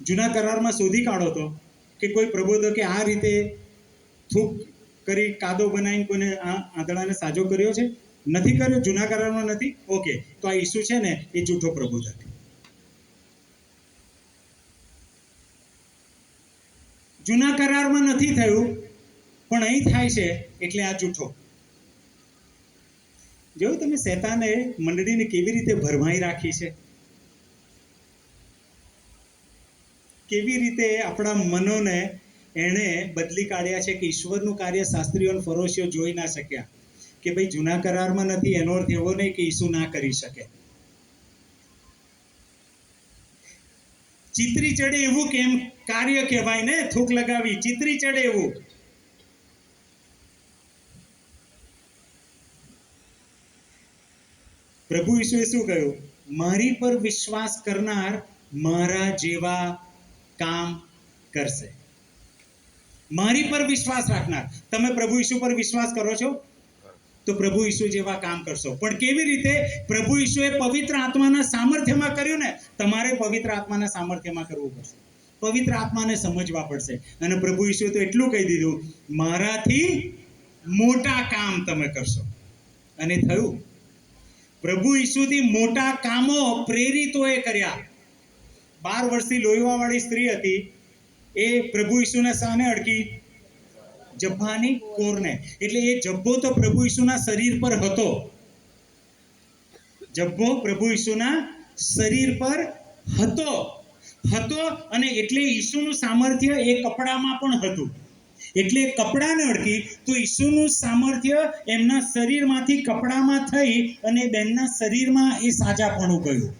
જૂના કરારમાં શોધી કાઢો તો કે કોઈ પ્રબોધકે આ રીતે થૂક કરી કાદવ બનાવીને કોઈને આંધળાને સાજો કર્યો છે? નથી કર્યો. જૂના કરારમાં નથી. ઓકે, તો આ ઈસુ છે ને એ જૂઠો પ્રબોધક. જૂના કરારમાં નથી થયું પણ અહીં થાય છે, એટલે આ જૂઠો. જોયું તમે શૈતાને મંડળીને કેવી રીતે ભરમાઈ રાખી છે? કેવી રીતે આપણા મનોને એણે બદલી કાઢ્યા છે કે ઈશ્વરનું કાર્ય શાસ્ત્રીઓ અને ફરોશીઓ જોઈ ના શક્યા. કે ભાઈ જૂના કરારમાં નથી, એનો અર્થ એવો નહીં કે ઈસુ ના કરી શકે. ચિત્રી ચડે એવું કેમ કાર્ય કહેવાય ને? થૂક લગાવી ચિત્રી ચડે એવું. પ્રભુ ઈસુએ શું કહ્યું? મારી પર વિશ્વાસ કરનાર મારા જેવા કામ કરશે. મારી પર વિશ્વાસ રાખનાર. તમે પ્રભુ ઈસુ પર વિશ્વાસ કરો છો? તો તો પ્રભુ ઈસુ જેવા કામ કરશો. પણ કેવી રીતે? પ્રભુ ઈસુએ પવિત્ર આત્માના સામર્થ્યમાં કર્યું ને, તમારે પવિત્ર આત્માના સામર્થ્યમાં કરવું પડશે. પવિત્ર આત્માને સમજવા પડશે. અને પ્રભુ ઈસુએ તો એટલું કહી દીધું, મારાથી મોટા કામ તમે કરશો. અને થયું. પ્રભુ ઈસુથી મોટા કામો પ્રેરિતોએ કર્યા. 12 વર્ષથી લોહીવાળી સ્ત્રી હતી, એ પ્રભુ ઈસુના સામે અડકી, જબ્બાની કોરને. એટલે એ જબ્બો તો પ્રભુ ઈસુના શરીર પર હતો. જબ્બો પ્રભુ ઈસુના શરીર પર હતો. અને એટલે ઈસુનું સામર્થ્ય એ કપડામાં પણ હતું. એટલે કપડાને અડકી તો ઈસુનું સામર્થ્ય એમના શરીરમાંથી કપડામાં થઈ અને બેનના શરીરમાં એ સાજાપણું ગયું.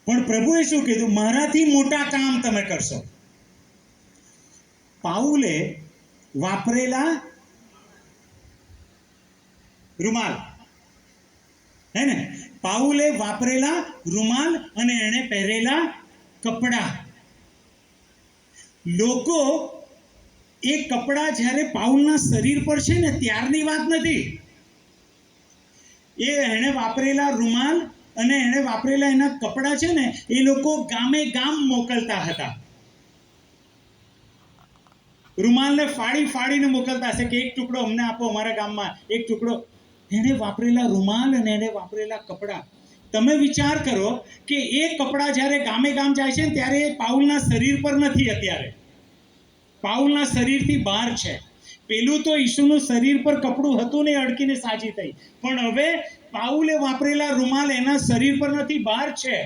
પણ પ્રભુએ શું કીધું? મારાથી મોટા કામ તમે કરશો. પાઉલે વાપરેલા રૂમાલ, હે ને, પાઉલે વાપરેલા રૂમાલ અને એણે પહેરેલા કપડા, લોકો એ કપડા જ્યારે પાઉલના શરીર પર છે ને ત્યારની વાત નથી. એ એણે વાપરેલા રૂમાલ અને એણે વાપરેલા એના કપડા છે ને, એ લોકો ગામે ગામ મોકલતા હતા. રૂમાલને ફાડીને મોકલતા હશે કે એક ટુકડો અમને આપો, અમારા ગામમાં એક ટુકડો. એણે વાપરેલા રૂમાલ અને એણે વાપરેલા કપડા, તમે વિચાર કરો કે એ કપડા જ્યારે ગામે ગામ જાય છે ત્યારે એ પાઉલના શરીર પર નથી. અત્યારે પાઉલના શરીરથી બહાર છે. પેલું તો ઈસુનું શરીર પર કપડું હતું ને, અડકીને સાજી થઈ. પણ હવે પાઉલે વાપરેલા રૂમાલ એના શરીર પર નથી, બહાર છે.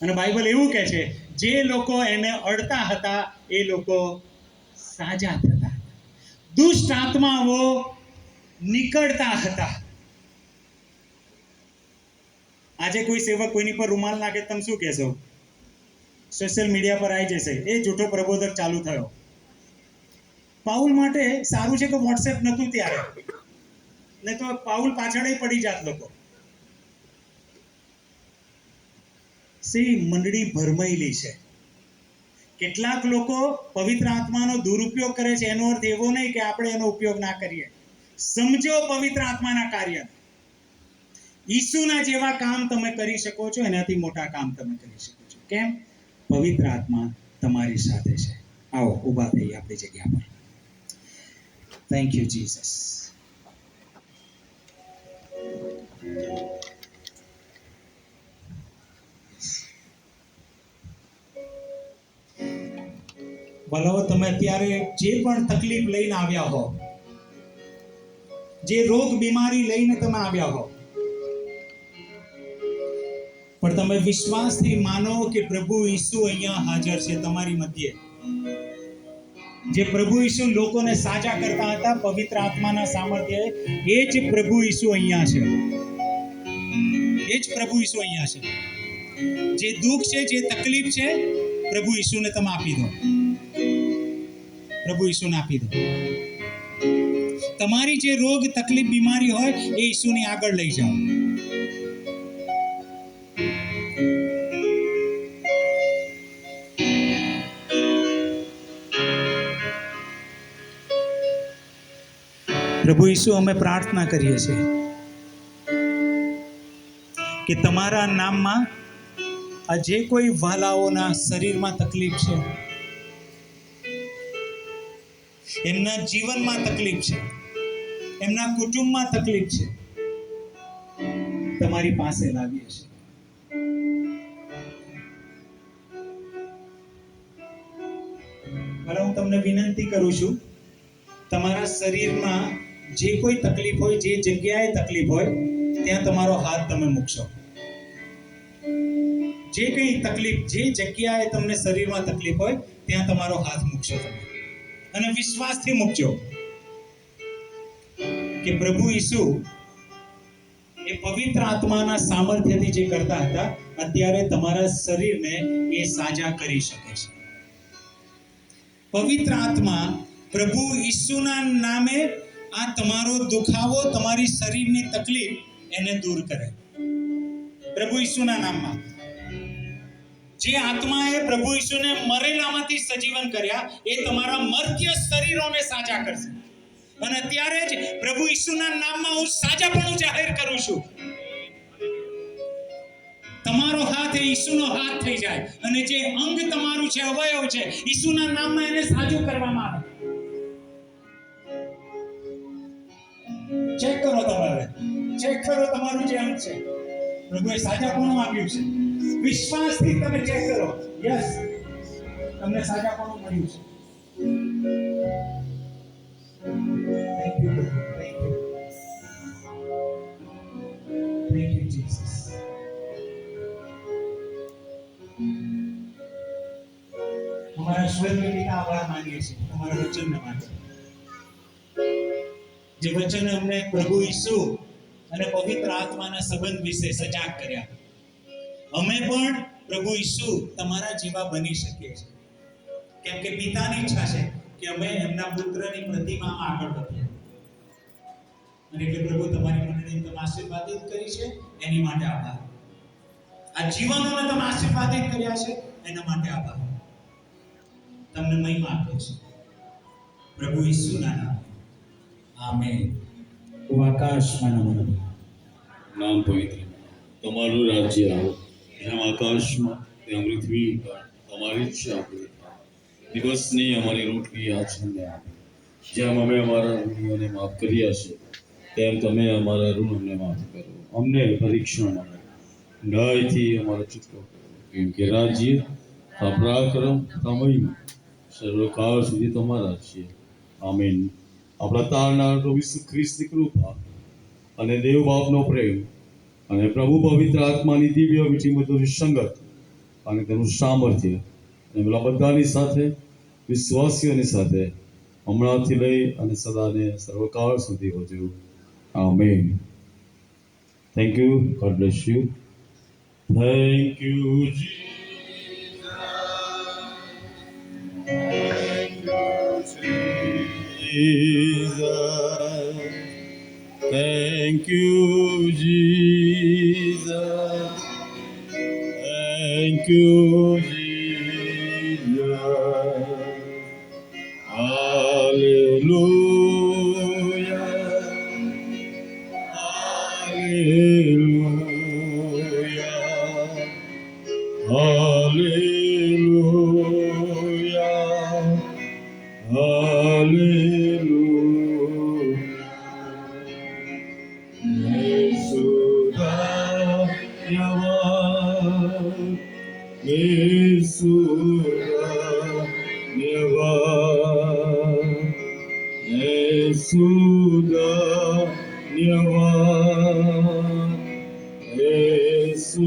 અને બાઇબલ એવું કહે છે, જે લોકો એને અડતા હતા એ લોકો સાજા થતા, દુષ્ટ આત્માઓ નીકળતા હતા. આજે કોઈ સેવક કોઈની પર રૂમાલ નાખે, તમે શું કહેશો? સોશિયલ મીડિયા પર આવી જશે, એ જૂઠો પ્રબોધક ચાલુ થયો. પાઉલ માટે સારું છે કે વોટ્સએપ નહોતું ત્યારે, ને તો પાઉલ પાછળ પડી જાત લોકો. મંડળી ભરમાયેલી છે. કેટલાક લોકો પવિત્ર આત્માનો દુરુપયોગ કરે છે. એનો અર્થ એવો નહીં કે આપણે એનો ઉપયોગ ના કરીએ. સમજો પવિત્ર આત્માના કાર્ય. ઈસુના જેવા કામ તમે કરી શકો છો, એનાથી મોટા કામ તમે કરી શકો છો. કેમ? પવિત્ર આત્મા તમારી સાથે છે. આવો ઊભા થઈએ આપણી જગ્યા પર. Thank you Jesus. ભલો તમે અત્યારે જે પણ તકલીફ લઈને આવ્યા હો, જે રોગ બીમારી લઈને તમે આવ્યા હો, પણ તમે વિશ્વાસથી માનો કે પ્રભુ ઈસુ અહીંયા હાજર છે તમારી મધ્યે. જે પ્રભુ ઈસુ લોકોને સાજા કરતા હતા પવિત્ર આત્માના સામર્થ્ય, એ જ પ્રભુ ઈસુ અહીંયા છે. એ જ પ્રભુ ઈસુ અહીંયા છે. જે દુઃખ છે, જે તકલીફ છે, પ્રભુ ઈસુને તમે આપી દો. પ્રભુ ઈસુને આપી દો. તમારી જે રોગ, તકલીફ, બીમારી હોય એ ઈસુની આગળ લઈ જાઓ. પ્રભુ ઈસુ, અમે પ્રાર્થના કરીએ છીએ કે તમારા નામમાં આ જે કોઈ વાલાઓના શરીરમાં તકલીફ છે, એમના જીવનમાં તકલીફ છે, એમના કુટુંબમાં તકલીફ છે, તમારી પાસે લાવીએ છીએ. ભલે હું તમને વિનંતી કરું છું, તમારા શરીરમાં જે કોઈ તકલીફ હોય, જે જગ્યાએ તકલીફ હોય, ત્યાં તમારો હાથ તમે મૂકશો. જે કઈ તકલીફ, જે જગ્યાએ તમને શરીરમાં તકલીફ હોય, ત્યાં તમારો હાથ મૂકશો તમે. અને વિશ્વાસથી મૂકજો કે પ્રભુ ઈસુ એ પવિત્ર આત્માના સામર્થ્યથી જે કરતા હતા, અત્યારે તમારા શરીરને એ સાજા કરી શકે છે. પવિત્ર આત્મા પ્રભુ ઈસુના નામે આ તમારો દુખાવો, તમારી શરીરની તકલીફ એને દૂર કરે. પ્રભુ ઈસુના નામમાં જે આત્માએ પ્રભુ ઈસુને મરેલામાંથી સજીવન કર્યા એ તમારા મર્ત્ય શરીરોને સાજા કરશે. અને અત્યારે જ પ્રભુ ઈસુના નામમાં હું સાજાપણું જાહેર કરું છું. તમારો હાથ એ ઈસુનો હાથ થઈ જાય અને જે અંગ તમારું છે, અવયવ છે, ઈસુના નામમાં એને સાજું કરવામાં આવે. ચેક કરો, તમારે ચેક કરો તમારું જે અંગ છે, પ્રભુએ સાજાપણું આપ્યું છે. વિશ્વાસથી તમે ચેક કરો. યસ, તમને સાજાપણું મળ્યું છે. Thank you, thank you, thank you Jesus. અમારા સ્વર્ગીય પિતા, આભાર માનીએ છીએ તમારા વચનને માટે, જે વચન અમને પ્રભુ ઈસુ અને પવિત્ર આત્માના સંબંધ વિશે સજાગ કર્યા. અમે પણ પ્રભુ ઈસુ તમારા જેવા બની શકીએ છીએ, કેમ કે પિતાની ઈચ્છા છે કે અમે એમના પુત્રની પ્રતિમામાં આગળ વધીએ. અને એટલે પ્રભુ તમારી મંડળીને તમે આશીર્વાદિત કરી છે, એની માટે આભાર. આ જીવનોને તમે આશીર્વાદિત કર્યા છે, એના માટે આભાર. તમને મહિમા આપ્યો છે પ્રભુ ઈસુના નામે. આમેન. હું આકાશમાં નમન. નામ પવિત્ર, તમારું રાજ્ય આવો, જેમ આકાશમાં તેમ પૃથ્વી પર તમારી ઈચ્છા પૂરી થાય. દિવસની અમારી રોટલી આજ અમને આપો, જેમ અમે અમારા ઋણીઓને માફ કર્યા છે તેમ તમે અમારા ઋણ અમને માફ કરો. અમને પરીક્ષણમાં ન્યાયથી અમારા છૂટકો કરો, કેમ કે રાજ્ય, પરાક્રમ, મહિમા સર્વકાળ સુધી તમારા છે. આમીન. આપણા તારનાર પ્રભુ ઈસુ ખ્રિસ્તની કૃપા અને દેવ બાપનો પ્રેમ અને પ્રભુ પવિત્ર આત્માની દિવ્ય મીઠી મધુર સંગત અને તેનું સામર્થ્ય અને પેલા બધાની સાથે, વિશ્વાસીઓની સાથે હમણાંથી લઈ અને સદાને સર્વકાળ સુધી વધ્યું. Amen. Thank you. God bless you. Thank you Jesus. Thank you, Jesus. Thank you, Jesus. Hallelujah. Hallelujah. Hallelujah. Hallelujah. Yesu